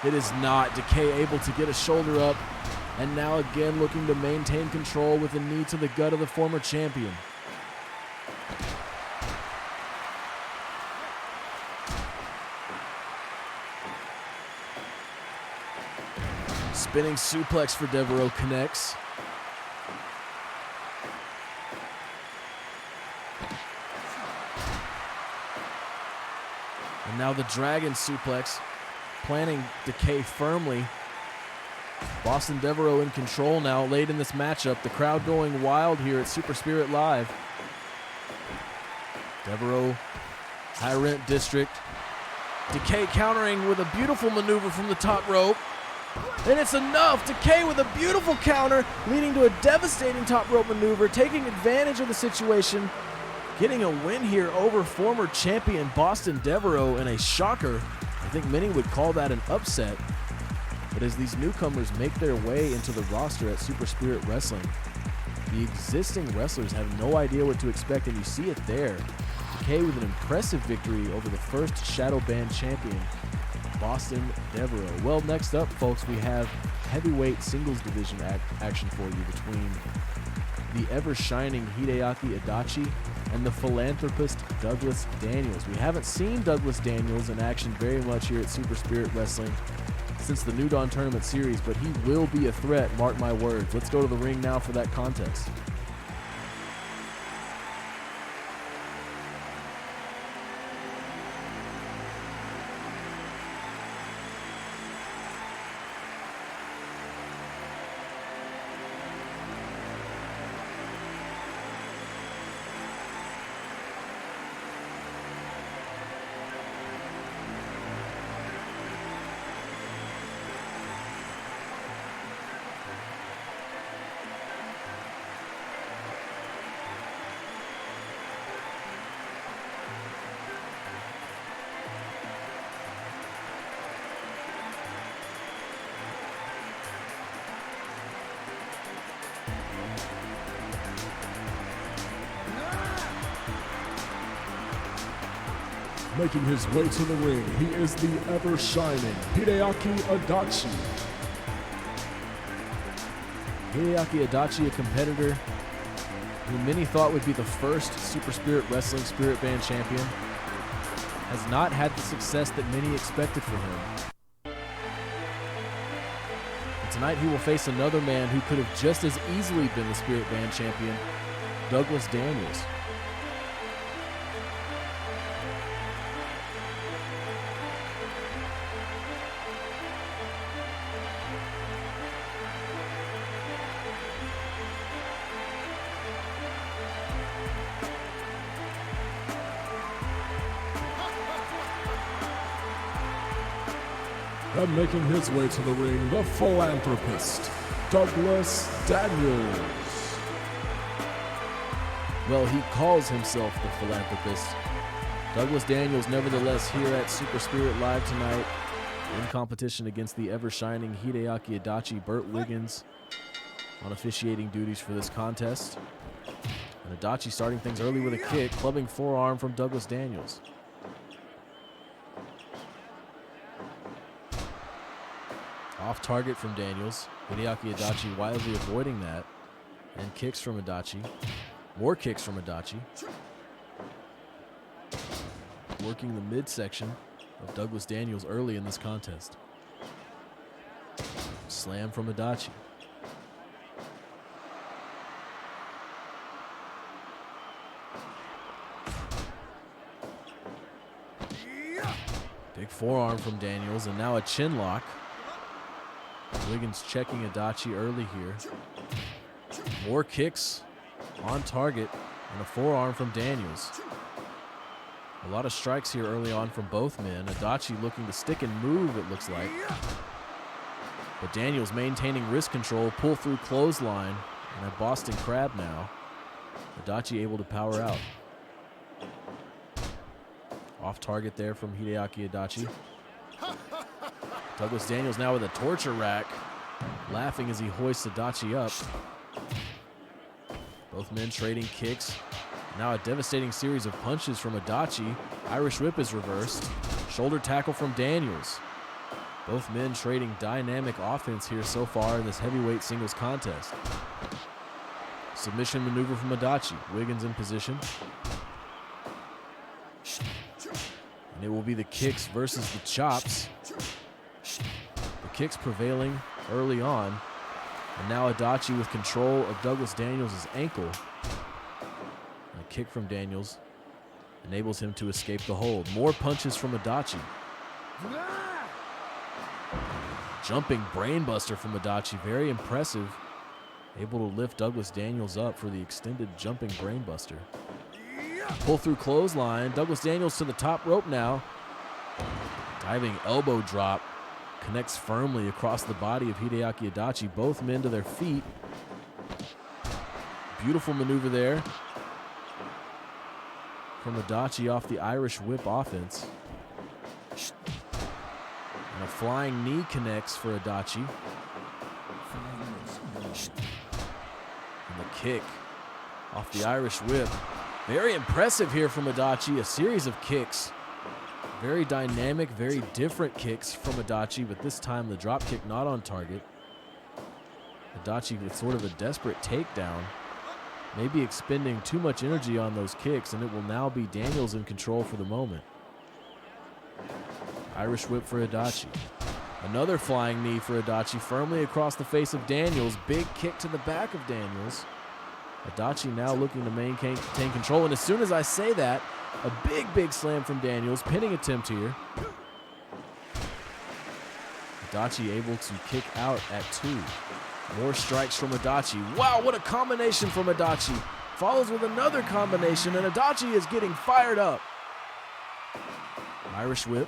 A: It is not. Decay able to get a shoulder up. And now again looking to maintain control with a knee to the gut of the former champion. Spinning suplex for Devereaux connects. And now the Dragon suplex, planting Decay firmly. Boston Devereaux in control now, late in this matchup. The crowd going wild here at Super Spirit Live. Devereaux, high rent district. Decay countering with a beautiful maneuver from the top rope. And it's enough. Decay with a beautiful counter, leading to a devastating top rope maneuver, taking advantage of the situation, getting a win here over former champion Boston Devereaux in a shocker. I think many would call that an upset. But as these newcomers make their way into the roster at Super Spirit Wrestling, the existing wrestlers have no idea what to expect, and you see it there. Decay with an impressive victory over the first Shadow Band champion, Boston Devereaux. Well, next up, folks, we have heavyweight singles division action for you between the ever-shining Hideaki Adachi and the philanthropist Douglas Daniels. We haven't seen Douglas Daniels in action very much here at Super Spirit Wrestling since the New Dawn Tournament Series, but he will be a threat, mark my words. Let's go to the ring now for that contest.
B: Making his way to the ring, he is the ever-shining Hideaki Adachi.
A: Hideaki Adachi, a competitor who many thought would be the first Super Spirit Wrestling Spirit Band champion, has not had the success that many expected for him. And tonight he will face another man who could have just as easily been the Spirit Band champion, Douglas Daniels.
B: And making his way to the ring, the philanthropist, Douglas Daniels.
A: Well, he calls himself the philanthropist. Douglas Daniels, nevertheless, here at Super Spirit Live tonight, in competition against the ever-shining Hideaki Adachi, Burt Wiggins, on officiating duties for this contest. And Adachi starting things early with a kick, clubbing forearm from Douglas Daniels. Off target from Daniels. Hideaki Adachi wildly avoiding that. And kicks from Adachi. More kicks from Adachi. Working the midsection of Douglas Daniels early in this contest. Slam from Adachi. Big forearm from Daniels, and now a chin lock. Wiggins checking Adachi early here. More kicks on target, and a forearm from Daniels. A lot of strikes here early on from both men. Adachi looking to stick and move, it looks like. But Daniels maintaining wrist control, pull through clothesline, and a Boston Crab now. Adachi able to power out. Off target there from Hideaki Adachi. Douglas Daniels now with a torture rack, laughing as he hoists Adachi up. Both men trading kicks. Now a devastating series of punches from Adachi. Irish whip is reversed. Shoulder tackle from Daniels. Both men trading dynamic offense here so far in this heavyweight singles contest. Submission maneuver from Adachi. Wiggins in position. And it will be the kicks versus the chops. The kicks prevailing early on. And now Adachi with control of Douglas Daniels' ankle. And a kick from Daniels enables him to escape the hold. More punches from Adachi. Jumping brainbuster from Adachi, very impressive. Able to lift Douglas Daniels up for the extended jumping brainbuster. Pull through clothesline. Douglas Daniels to the top rope now. Diving elbow drop. Connects firmly across the body of Hideaki Adachi. Both men to their feet. Beautiful maneuver there from Adachi off the Irish whip offense. And a flying knee connects for Adachi. And the kick off the Irish whip. Very impressive here from Adachi. A series of kicks. Very dynamic, very different kicks from Adachi, but this time the drop kick not on target. Adachi with sort of a desperate takedown. Maybe expending too much energy on those kicks, and it will now be Daniels in control for the moment. Irish whip for Adachi. Another flying knee for Adachi, firmly across the face of Daniels. Big kick to the back of Daniels. Adachi now looking to maintain control, and as soon as I say that, a big slam from Daniels, pinning attempt here. Adachi able to kick out at 2. More strikes from Adachi. Wow, what a combination from Adachi. Follows with another combination, and Adachi is getting fired up. Irish whip.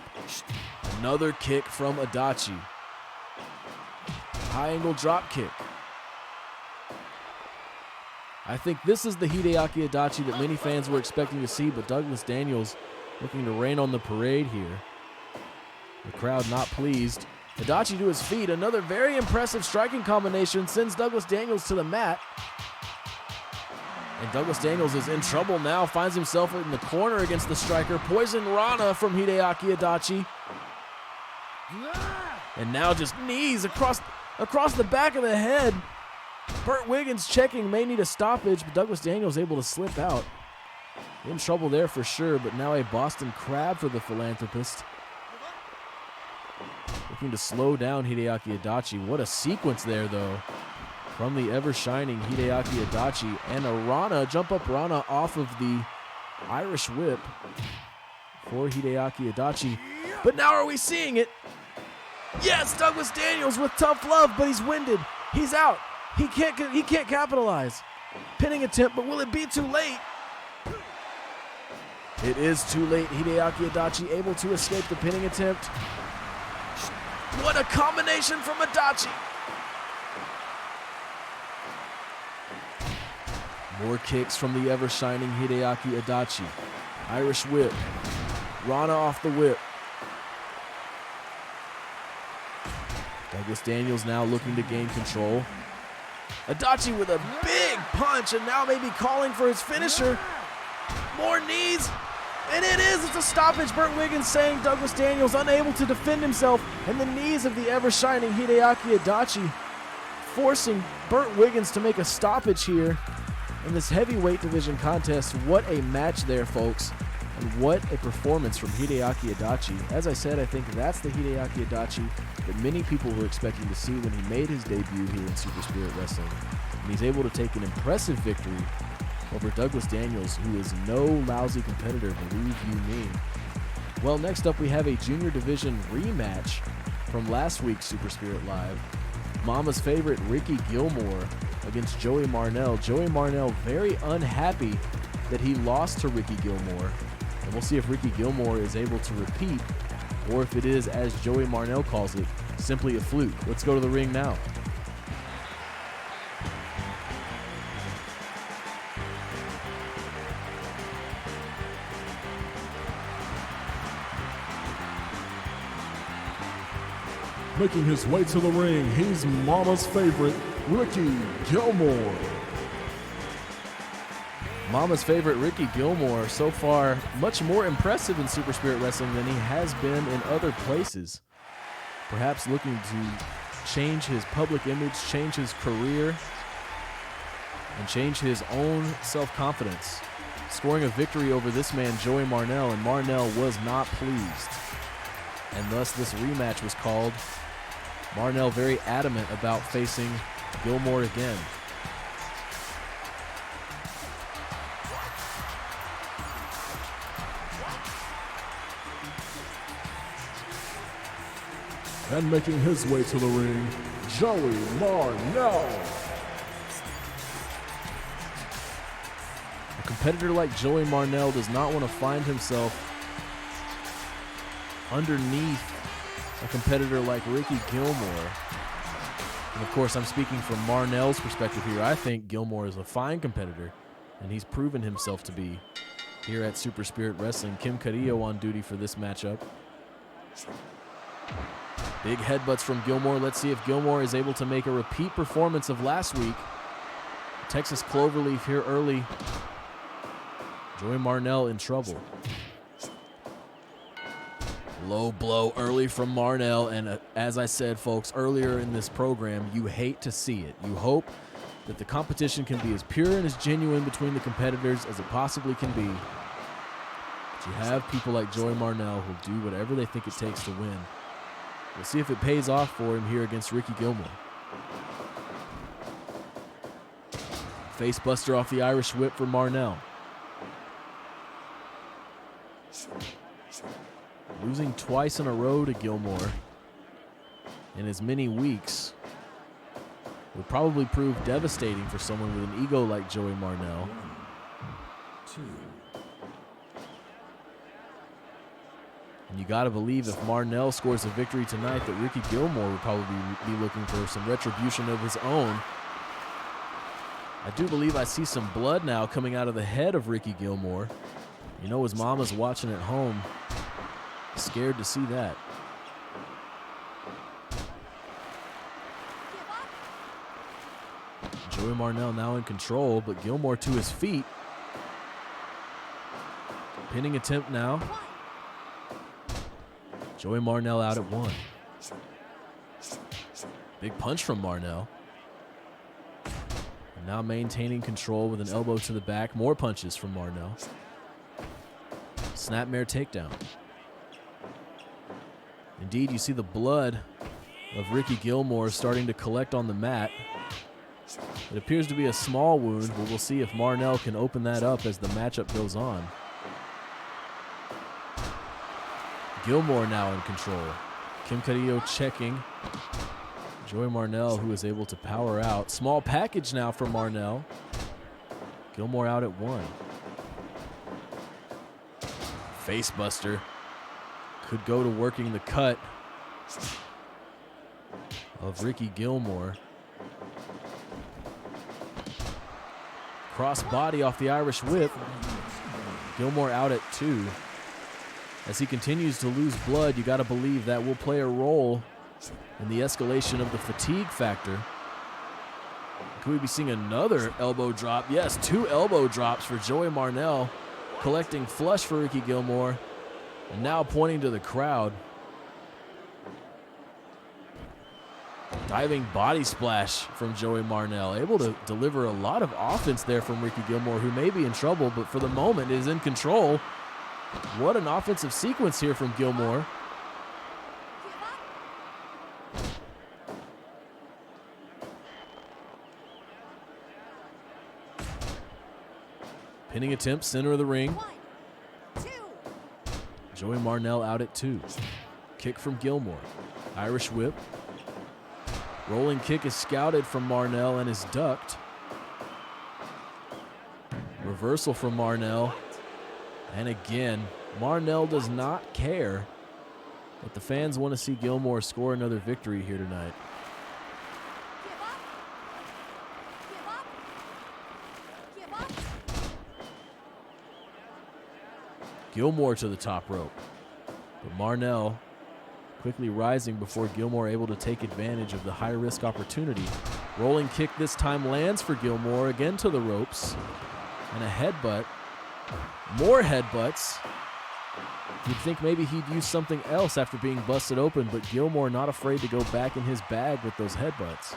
A: Another kick from Adachi. High angle drop kick. I think this is the Hideaki Adachi that many fans were expecting to see, but Douglas Daniels looking to rain on the parade here. The crowd not pleased. Adachi to his feet. Another very impressive striking combination sends Douglas Daniels to the mat. And Douglas Daniels is in trouble now, finds himself in the corner against the striker. Poison Rana from Hideaki Adachi. And now just knees across the back of the head. Burt Wiggins checking, may need a stoppage, but Douglas Daniels able to slip out. In trouble there for sure, but now a Boston Crab for the philanthropist. Looking to slow down Hideaki Adachi. What a sequence there, though, from the ever-shining Hideaki Adachi. And a Rana, jump-up Rana off of the Irish whip for Hideaki Adachi. But now are we seeing it? Yes, Douglas Daniels with tough love, but he's winded. He's out. He can't capitalize. Pinning attempt, but will it be too late? It is too late. Hideaki Adachi able to escape the pinning attempt. What a combination from Adachi. More kicks from the ever-shining Hideaki Adachi. Irish whip. Rana off the whip. Douglas Daniels now looking to gain control. Adachi with a big punch, and now maybe calling for his finisher. More knees, and it is. It's a stoppage. Burt Wiggins saying Douglas Daniels unable to defend himself, and the knees of the ever-shining Hideaki Adachi forcing Burt Wiggins to make a stoppage here in this heavyweight division contest. What a match there, folks, and what a performance from Hideaki Adachi. As I said, I think that's the Hideaki Adachi that many people were expecting to see when he made his debut here in Super Spirit Wrestling. And he's able to take an impressive victory over Douglas Daniels, who is no lousy competitor, believe you me. Well, next up we have a junior division rematch from last week's Super Spirit Live. Mama's favorite Ricky Gilmore against Joey Marnell. Joey Marnell very unhappy that he lost to Ricky Gilmore. And we'll see if Ricky Gilmore is able to repeat, or if it is, as Joey Marnell calls it, simply a fluke. Let's go to the ring now.
B: Making his way to the ring, he's Mama's favorite, Ricky Gilmore.
A: Mama's favorite Ricky Gilmore, so far much more impressive in Super Spirit Wrestling than he has been in other places. Perhaps looking to change his public image, change his career, and change his own self-confidence. Scoring a victory over this man, Joey Marnell, and Marnell was not pleased. And thus this rematch was called. Marnell very adamant about facing Gilmore again.
B: And making his way to the ring, Joey Marnell.
A: A competitor like Joey Marnell does not want to find himself underneath a competitor like Ricky Gilmore. And of course, I'm speaking from Marnell's perspective here. I think Gilmore is a fine competitor, and he's proven himself to be here at Super Spirit Wrestling. Kim Carrillo on duty for this matchup. Big headbutts from Gilmore. Let's see if Gilmore is able to make a repeat performance of last week. Texas Cloverleaf here early. Joey Marnell in trouble. Low blow early from Marnell, and as I said, folks, earlier in this program, you hate to see it. You hope that the competition can be as pure and as genuine between the competitors as it possibly can be. But you have people like Joey Marnell who'll do whatever they think it takes to win. We'll see if it pays off for him here against Ricky Gilmore. Face buster off the Irish whip for Marnell. Losing twice in a row to Gilmore in as many weeks would probably prove devastating for someone with an ego like Joey Marnell.
B: 2.
A: And you got to believe if Marnell scores a victory tonight that Ricky Gilmore would probably be looking for some retribution of his own. I do believe I see some blood now coming out of the head of Ricky Gilmore. You know, his mama's watching at home. Scared to see that. Joey Marnell now in control, but Gilmore to his feet. Pinning attempt now. Joey Marnell out at 1. Big punch from Marnell. And now maintaining control with an elbow to the back. More punches from Marnell. Snapmare takedown. Indeed, you see the blood of Ricky Gilmore starting to collect on the mat. It appears to be a small wound, but we'll see if Marnell can open that up as the matchup goes on. Gilmore now in control. Kim Carrillo checking. Joey Marnell, who is able to power out. Small package now for Marnell. Gilmore out at 1. Facebuster. Could go to working the cut of Ricky Gilmore. Cross body off the Irish whip. Gilmore out at 2. As he continues to lose blood, you got to believe that will play a role in the escalation of the fatigue factor. Could we be seeing another elbow drop? Yes, 2 elbow drops for Joey Marnell, collecting flush for Ricky Gilmore, and now pointing to the crowd. Diving body splash from Joey Marnell, able to deliver a lot of offense there from Ricky Gilmore, who may be in trouble, but for the moment is in control. What an offensive sequence here from Gilmore. Pinning attempt, center of the ring.
C: 1, 2.
A: Joey Marnell out at 2. Kick from Gilmore. Irish whip. Rolling kick is scouted from Marnell and is ducked. Reversal from Marnell. And again, Marnell does not care. But the fans want to see Gilmore score another victory here tonight.
C: Give up. Give up. Give up.
A: Gilmore to the top rope. But Marnell quickly rising before Gilmore able to take advantage of the high-risk opportunity. Rolling kick this time lands for Gilmore, again to the ropes. And a headbutt. More headbutts. You'd think maybe he'd use something else after being busted open, but Gilmore not afraid to go back in his bag with those headbutts.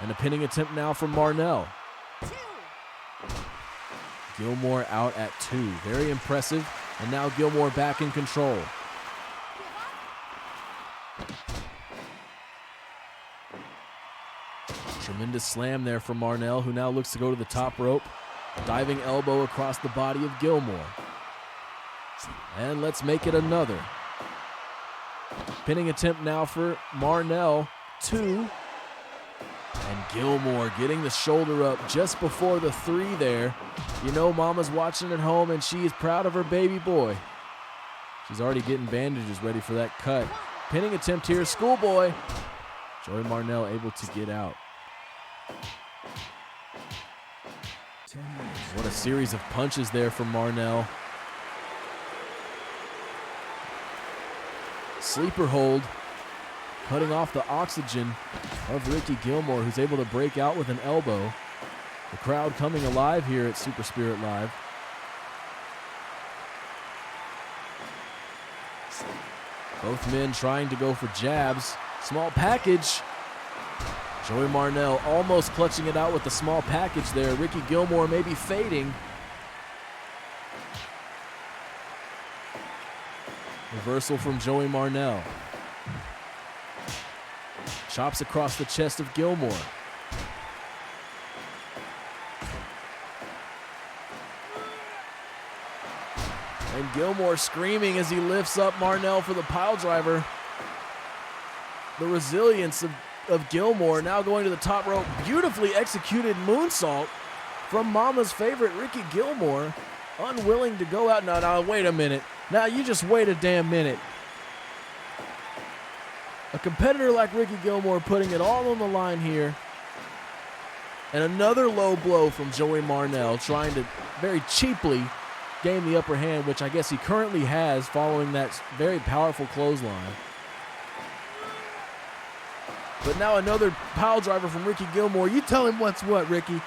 A: And a pinning attempt now from Marnell.
C: 2.
A: Gilmore out at 2. Very impressive. And now Gilmore back in control. Tremendous slam there from Marnell, who now looks to go to the top rope. Diving elbow across the body of Gilmore. And let's make it another. Pinning attempt now for Marnell. 2. And Gilmore getting the shoulder up just before the 3 there. You know Mama's watching at home and she is proud of her baby boy. She's already getting bandages ready for that cut. Pinning attempt here, schoolboy. Joey Marnell able to get out. What a series of punches there from Marnell. Sleeper hold, cutting off the oxygen of Ricky Gilmore, who's able to break out with an elbow. The crowd coming alive here at Super Spirit Live. Both men trying to go for jabs. Small package. Joey Marnell almost clutching it out with the small package there. Ricky Gilmore maybe fading. Reversal from Joey Marnell. Chops across the chest of Gilmore. And Gilmore screaming as he lifts up Marnell for the pile driver. The resilience of Gilmore now going to the top rope. Beautifully executed moonsault from Mama's favorite, Ricky Gilmore. Unwilling to go out. No, wait a minute. Now you just wait a damn minute. A competitor like Ricky Gilmore putting it all on the line here. And another low blow from Joey Marnell, trying to very cheaply gain the upper hand, which I guess he currently has following that very powerful clothesline. But now another pile driver from Ricky Gilmore. You tell him what's what, Ricky.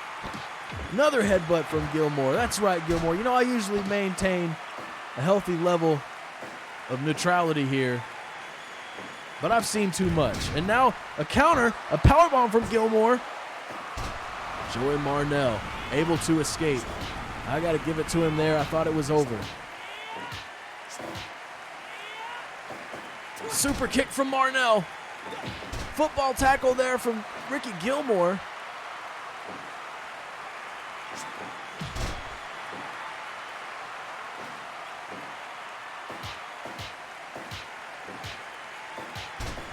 A: Another headbutt from Gilmore. That's right, Gilmore. You know, I usually maintain a healthy level of neutrality here, but I've seen too much. And now a counter, a powerbomb from Gilmore. Joey Marnell able to escape. I got to give it to him there. I thought it was over. Super kick from Marnell. Football tackle there from Ricky Gilmore.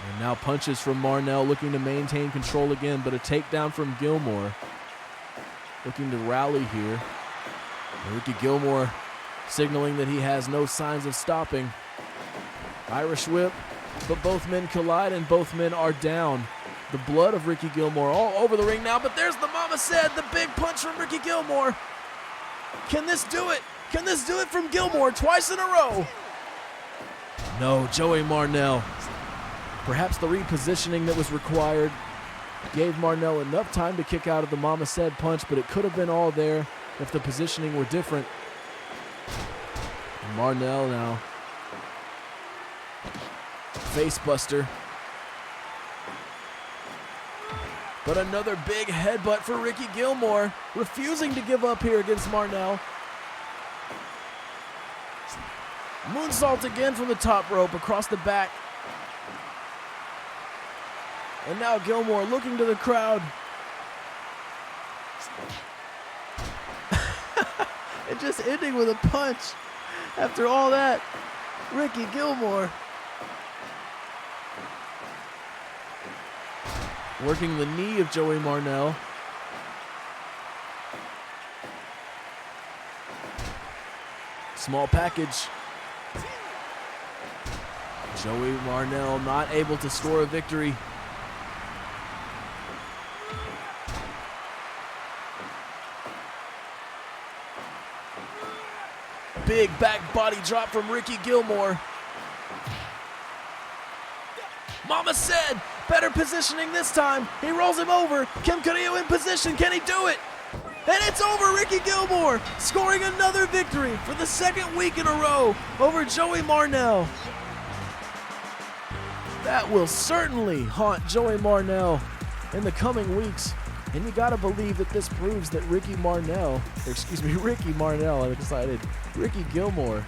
A: And now punches from Marnell, looking to maintain control again, but a takedown from Gilmore. Looking to rally here. And Ricky Gilmore signaling that he has no signs of stopping. Irish whip. But both men collide and both men are down. The blood of Ricky Gilmore all over the ring now, but there's the Mama Said, the big punch from Ricky Gilmore. Can this do it? Can this do it from Gilmore twice in a row? No, Joey Marnell. Perhaps the repositioning that was required Gave Marnell enough time to kick out of the Mama Said punch, but it could have been all there if the positioning were different. And Marnell now. Face buster. But another big headbutt for Ricky Gilmore, refusing to give up here against Marnell. Moonsault again from the top rope across the back. And now Gilmore looking to the crowd. And just ending with a punch after all that. Ricky Gilmore working the knee of Joey Marnell. Small package. Joey Marnell not able to score a victory. Big back body drop from Ricky Gilmore. Mama Said, better positioning this time. He rolls him over. Kim Carrillo in position. Can he do it? And it's over. Ricky Gilmore scoring another victory for the second week in a row over Joey Marnell. That will certainly haunt Joey Marnell in the coming weeks. And you gotta believe that this proves that Ricky Marnell, Ricky Gilmore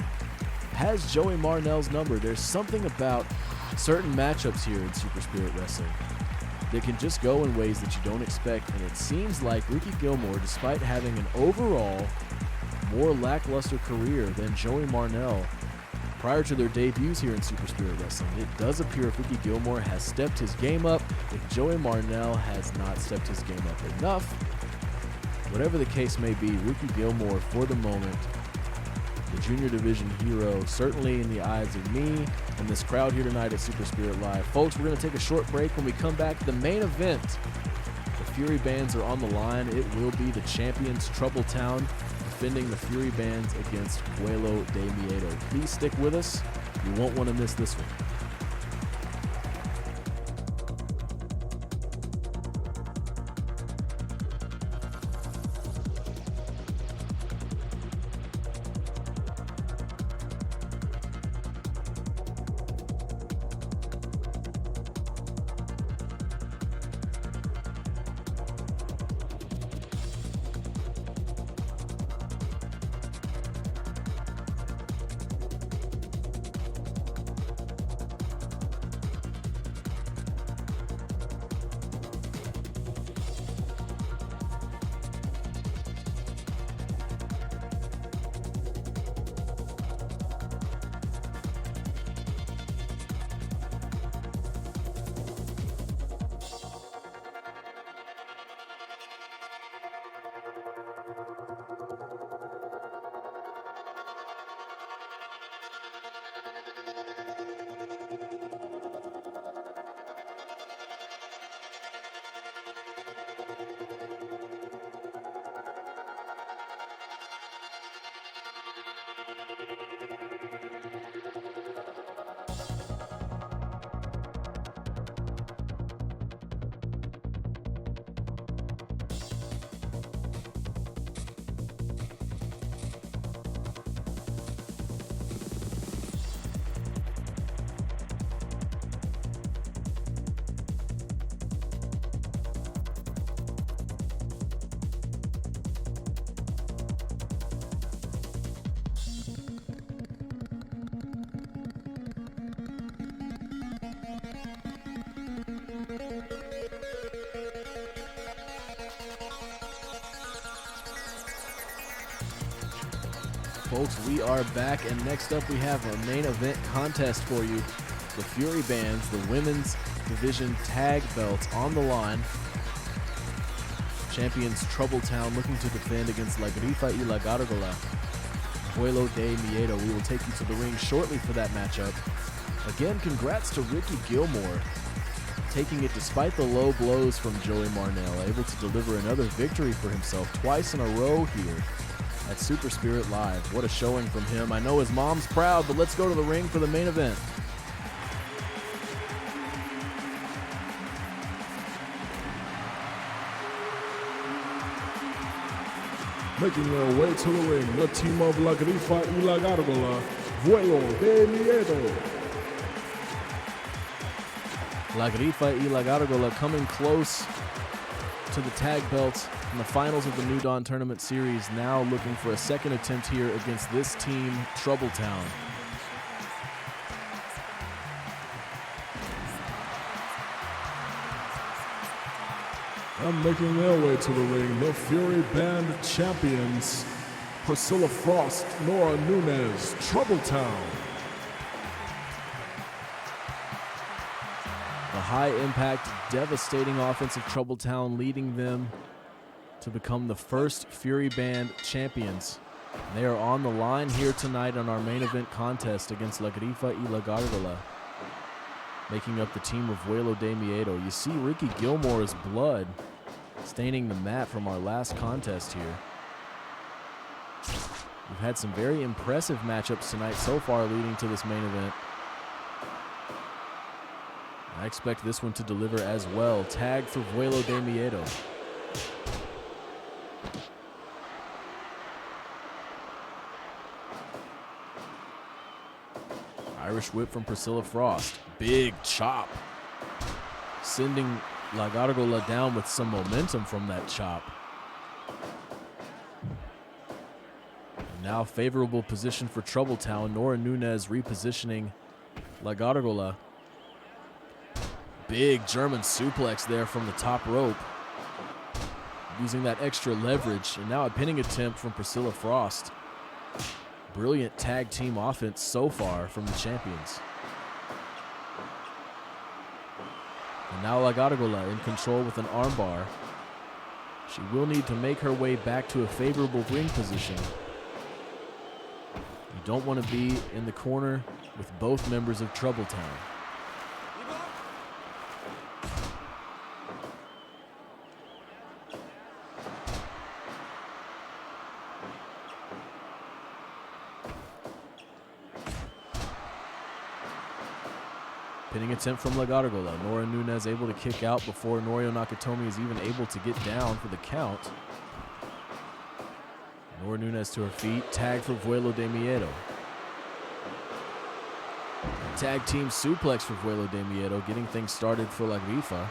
A: has Joey Marnell's number. There's something about certain matchups here in Super Spirit Wrestling that can just go in ways that you don't expect. And it seems like Ricky Gilmore, despite having an overall more lackluster career than Joey Marnell prior to their debuts here in Super Spirit Wrestling, it does appear if Ricky Gilmore has stepped his game up, if Joey Marnell has not stepped his game up enough. Whatever the case may be, Ricky Gilmore, for the moment, the junior division hero, certainly in the eyes of me and this crowd here tonight at Super Spirit Live. Folks, we're going to take a short break. When we come back, the main event, the Fury Bands are on the line. It will be the champions, Troubletown, defending the Fury Bands against Pueblo de Miedo. Please stick with us. You won't want to miss this one. Folks, we are back, and next up we have a main event contest for you. The Fury Bands, the women's division tag belts on the line. Champions Troubletown looking to defend against La Grifa y La Gárgola. Pueblo de Miedo. We will take you to the ring shortly for that matchup. Again, congrats to Ricky Gilmore, taking it despite the low blows from Joey Marnell, able to deliver another victory for himself twice in a row here at Super Spirit Live. What a showing from him. I know his mom's proud, but let's go to the ring for the main event.
B: Making their way to the ring, the team of La Grifa y La Gárgola, Vuelo de Miedo.
A: La Grifa y La Gárgola coming close to the tag belts in the finals of the New Dawn Tournament Series, now looking for a second attempt here against this team, Troubletown.
B: And making their way to the ring, the Fury Band champions, Priscilla Frost, Nora Nunez, Troubletown.
A: The high-impact, devastating offense of Troubletown leading them to become the first Fury Band champions. And they are on the line here tonight on our main event contest against La Grifa y La Gárgola, making up the team of Vuelo de Miedo. You see Ricky Gilmore's blood staining the mat from our last contest here. We've had some very impressive matchups tonight so far leading to this main event. I expect this one to deliver as well. Tag for Vuelo de Miedo. Irish whip from Priscilla Frost. Big chop. Sending La Gárgola down with some momentum from that chop. And now favorable position for Troubletown. Nora Nunez repositioning La Gárgola. Big German suplex there from the top rope. Using that extra leverage. And now a pinning attempt from Priscilla Frost. Brilliant tag team offense so far from the champions. And now La Gárgola in control with an armbar. She will need to make her way back to a favorable ring position. You don't want to be in the corner with both members of Troubletown. Pinning attempt from La Gárgola. Nora Nunez able to kick out before Norio Nakatomi is even able to get down for the count. Nora Nunez to her feet. Tag for Vuelo de Miedo. Tag team suplex for Vuelo de Miedo, getting things started for La Grifa.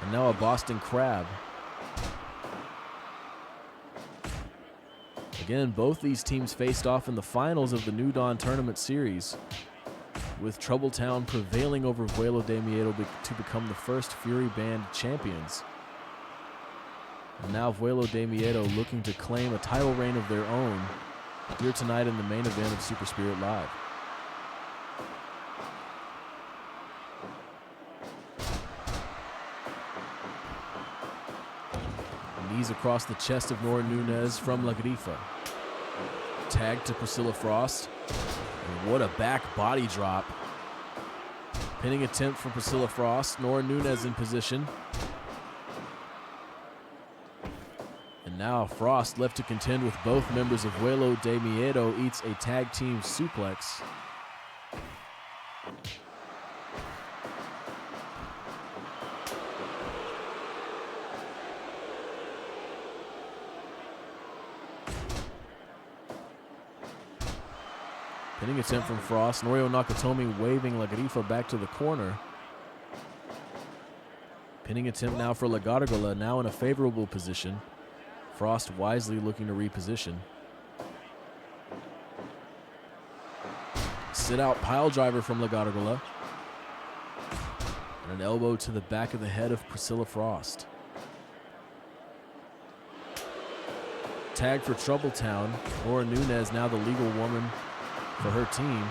A: And now a Boston Crab. Again, both these teams faced off in the finals of the New Dawn Tournament Series, with Troubletown prevailing over Vuelo de Miedo to become the first Fury Band champions. And now Vuelo de Miedo looking to claim a title reign of their own here tonight in the main event of Super Spirit Live. Knees across the chest of Nora Nunez from La Grifa. Tag to Priscilla Frost. And what a back body drop. Pinning attempt from Priscilla Frost. Nora Nunez in position. And now Frost, left to contend with both members of Vuelo de Miedo, eats a tag team suplex. Pinning attempt from Frost. Norio Nakatomi waving La Grifa back to the corner. Pinning attempt now for La Gárgola, now in a favorable position. Frost wisely looking to reposition. Sit out pile driver from La Gárgola. And an elbow to the back of the head of Priscilla Frost. Tag for Troubletown. Nora Nunez now the legal woman for her team.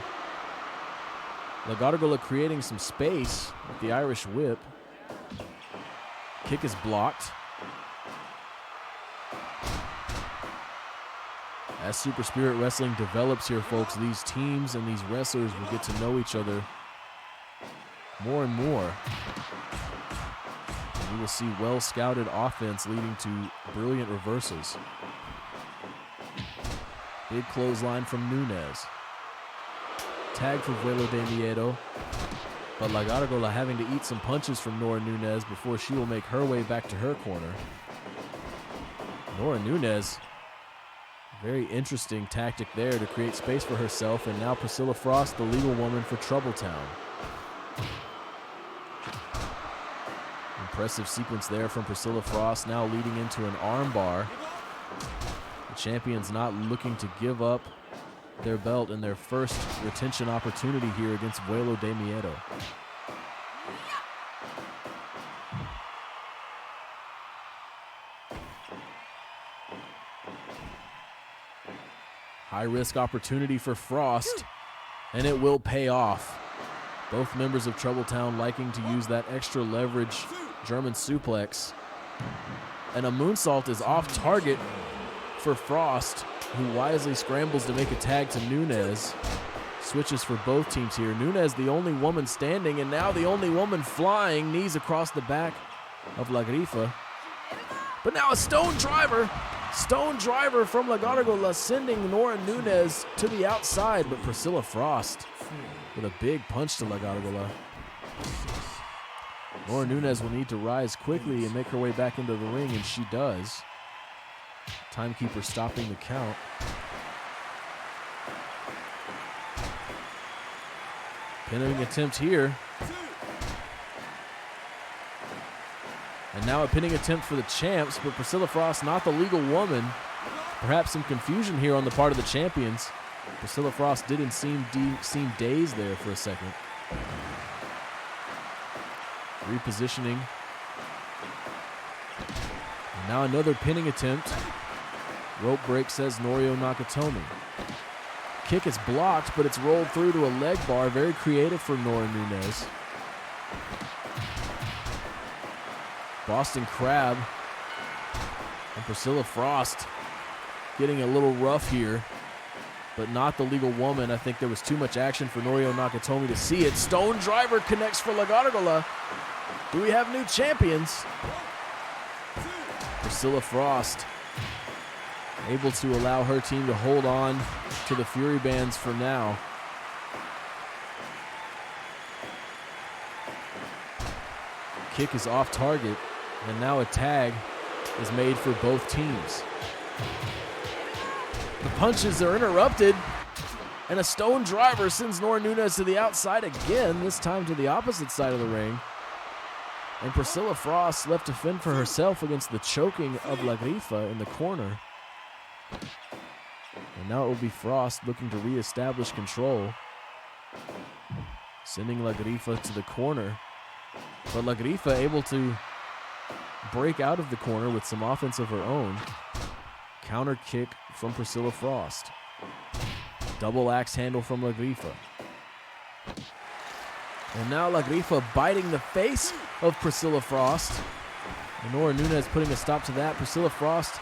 A: La Gárgola creating some space with the Irish whip. Kick is blocked. As Super Spirit Wrestling develops here, folks, these teams and these wrestlers will get to know each other more and more. And we will see well-scouted offense leading to brilliant reversals. Big clothesline from Nunez. Tag for Vuelo de Miedo, but La Gárgola having to eat some punches from Nora Nunez before she will make her way back to her corner. Nora Nunez Very interesting tactic there to create space for herself, and now Priscilla Frost, the legal woman for Troubletown. Impressive sequence there from Priscilla Frost, now leading into an armbar. The champions not looking to give up their belt in their first retention opportunity here against Vuelo de Miedo. High-risk opportunity for Frost, and it will pay off. Both members of Troubletown liking to use that extra leverage German suplex. And a moonsault is off target for Frost, who wisely scrambles to make a tag to Nunes. Switches for both teams here. Nunes, the only woman standing, and now the only woman flying. Knees across the back of La Grifa. But now a stone driver. Stone driver from La Gargola, sending Nora Nunes to the outside, but Priscilla Frost with a big punch to La Gargola. Nora Nunes will need to rise quickly and make her way back into the ring, and she does. Timekeeper stopping the count. Pinning attempt here. And now a pinning attempt for the champs, but Priscilla Frost not the legal woman. Perhaps some confusion here on the part of the champions. Priscilla Frost didn't seem dazed there for a second. Repositioning. And now another pinning attempt. Rope break, says Norio Nakatomi. Kick is blocked, but it's rolled through to a leg bar. Very creative for Nora Nunes. Boston Crab and Priscilla Frost getting a little rough here, but not the legal woman. I think there was too much action for Norio Nakatomi to see it. Stone driver connects for La Gargola. Do we have new champions? Priscilla Frost able to allow her team to hold on to the Fury Bands for now. Kick is off target, and now a tag is made for both teams. The punches are interrupted, and a stone driver sends Nora Nunes to the outside again, this time to the opposite side of the ring. And Priscilla Frost left to fend for herself against the choking of La Grifa in the corner. And now it will be Frost looking to reestablish control, sending La Grifa to the corner. But La Grifa able to break out of the corner with some offense of her own. Counter kick from Priscilla Frost. Double axe handle from La Grifa. And now La Grifa biting the face of Priscilla Frost. And Nora Nunes putting a stop to that. Priscilla Frost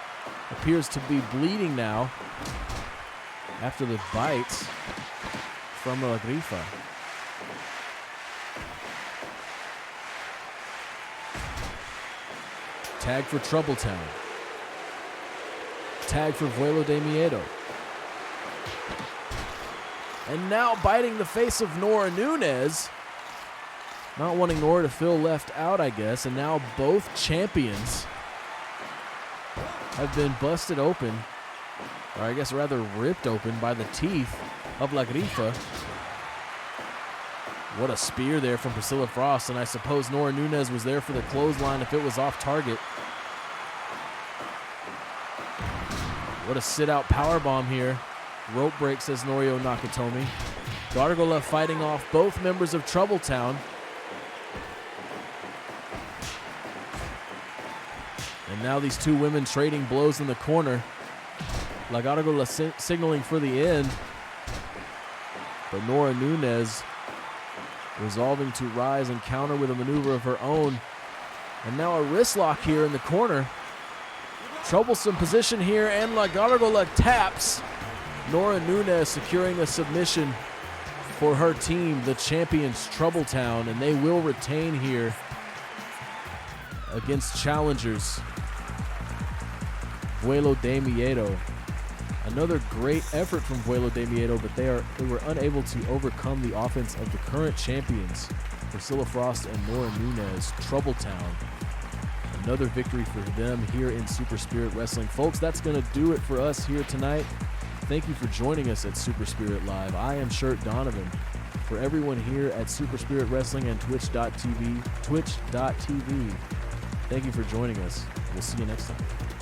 A: appears to be bleeding now after the bites from La Grifa. Tag for Troubletown. Tag for Vuelo de Miedo. And now biting the face of Nora Nunes. Not wanting Nora to feel left out, I guess. And now both champions have been busted open, or I guess rather ripped open by the teeth of La Grifa. What a spear there from Priscilla Frost, and I suppose Nora Nunes was there for the clothesline if it was off target. What a sit-out powerbomb here. Rope break, says Norio Nakatomi. Gargola fighting off both members of Troubletown. And now these two women trading blows in the corner. La Gargola signaling for the end. But Nora Nunes resolving to rise and counter with a maneuver of her own. And now a wrist lock here in the corner. Troublesome position here, and La Gargola taps. Nora Nunes securing a submission for her team, the champions Troubletown, and they will retain here against challengers Vuelo de Miedo. Another great effort from Vuelo de Miedo, but they were unable to overcome the offense of the current champions, Priscilla Frost and Nora Nunes, Troubletown. And Another victory for them here in Super Spirit Wrestling. Folks, that's going to do it for us here tonight. Thank you for joining us at Super Spirit Live. I am Shirt Donovan. For everyone here at Super Spirit Wrestling and Twitch.tv, thank you for joining us. We'll see you next time.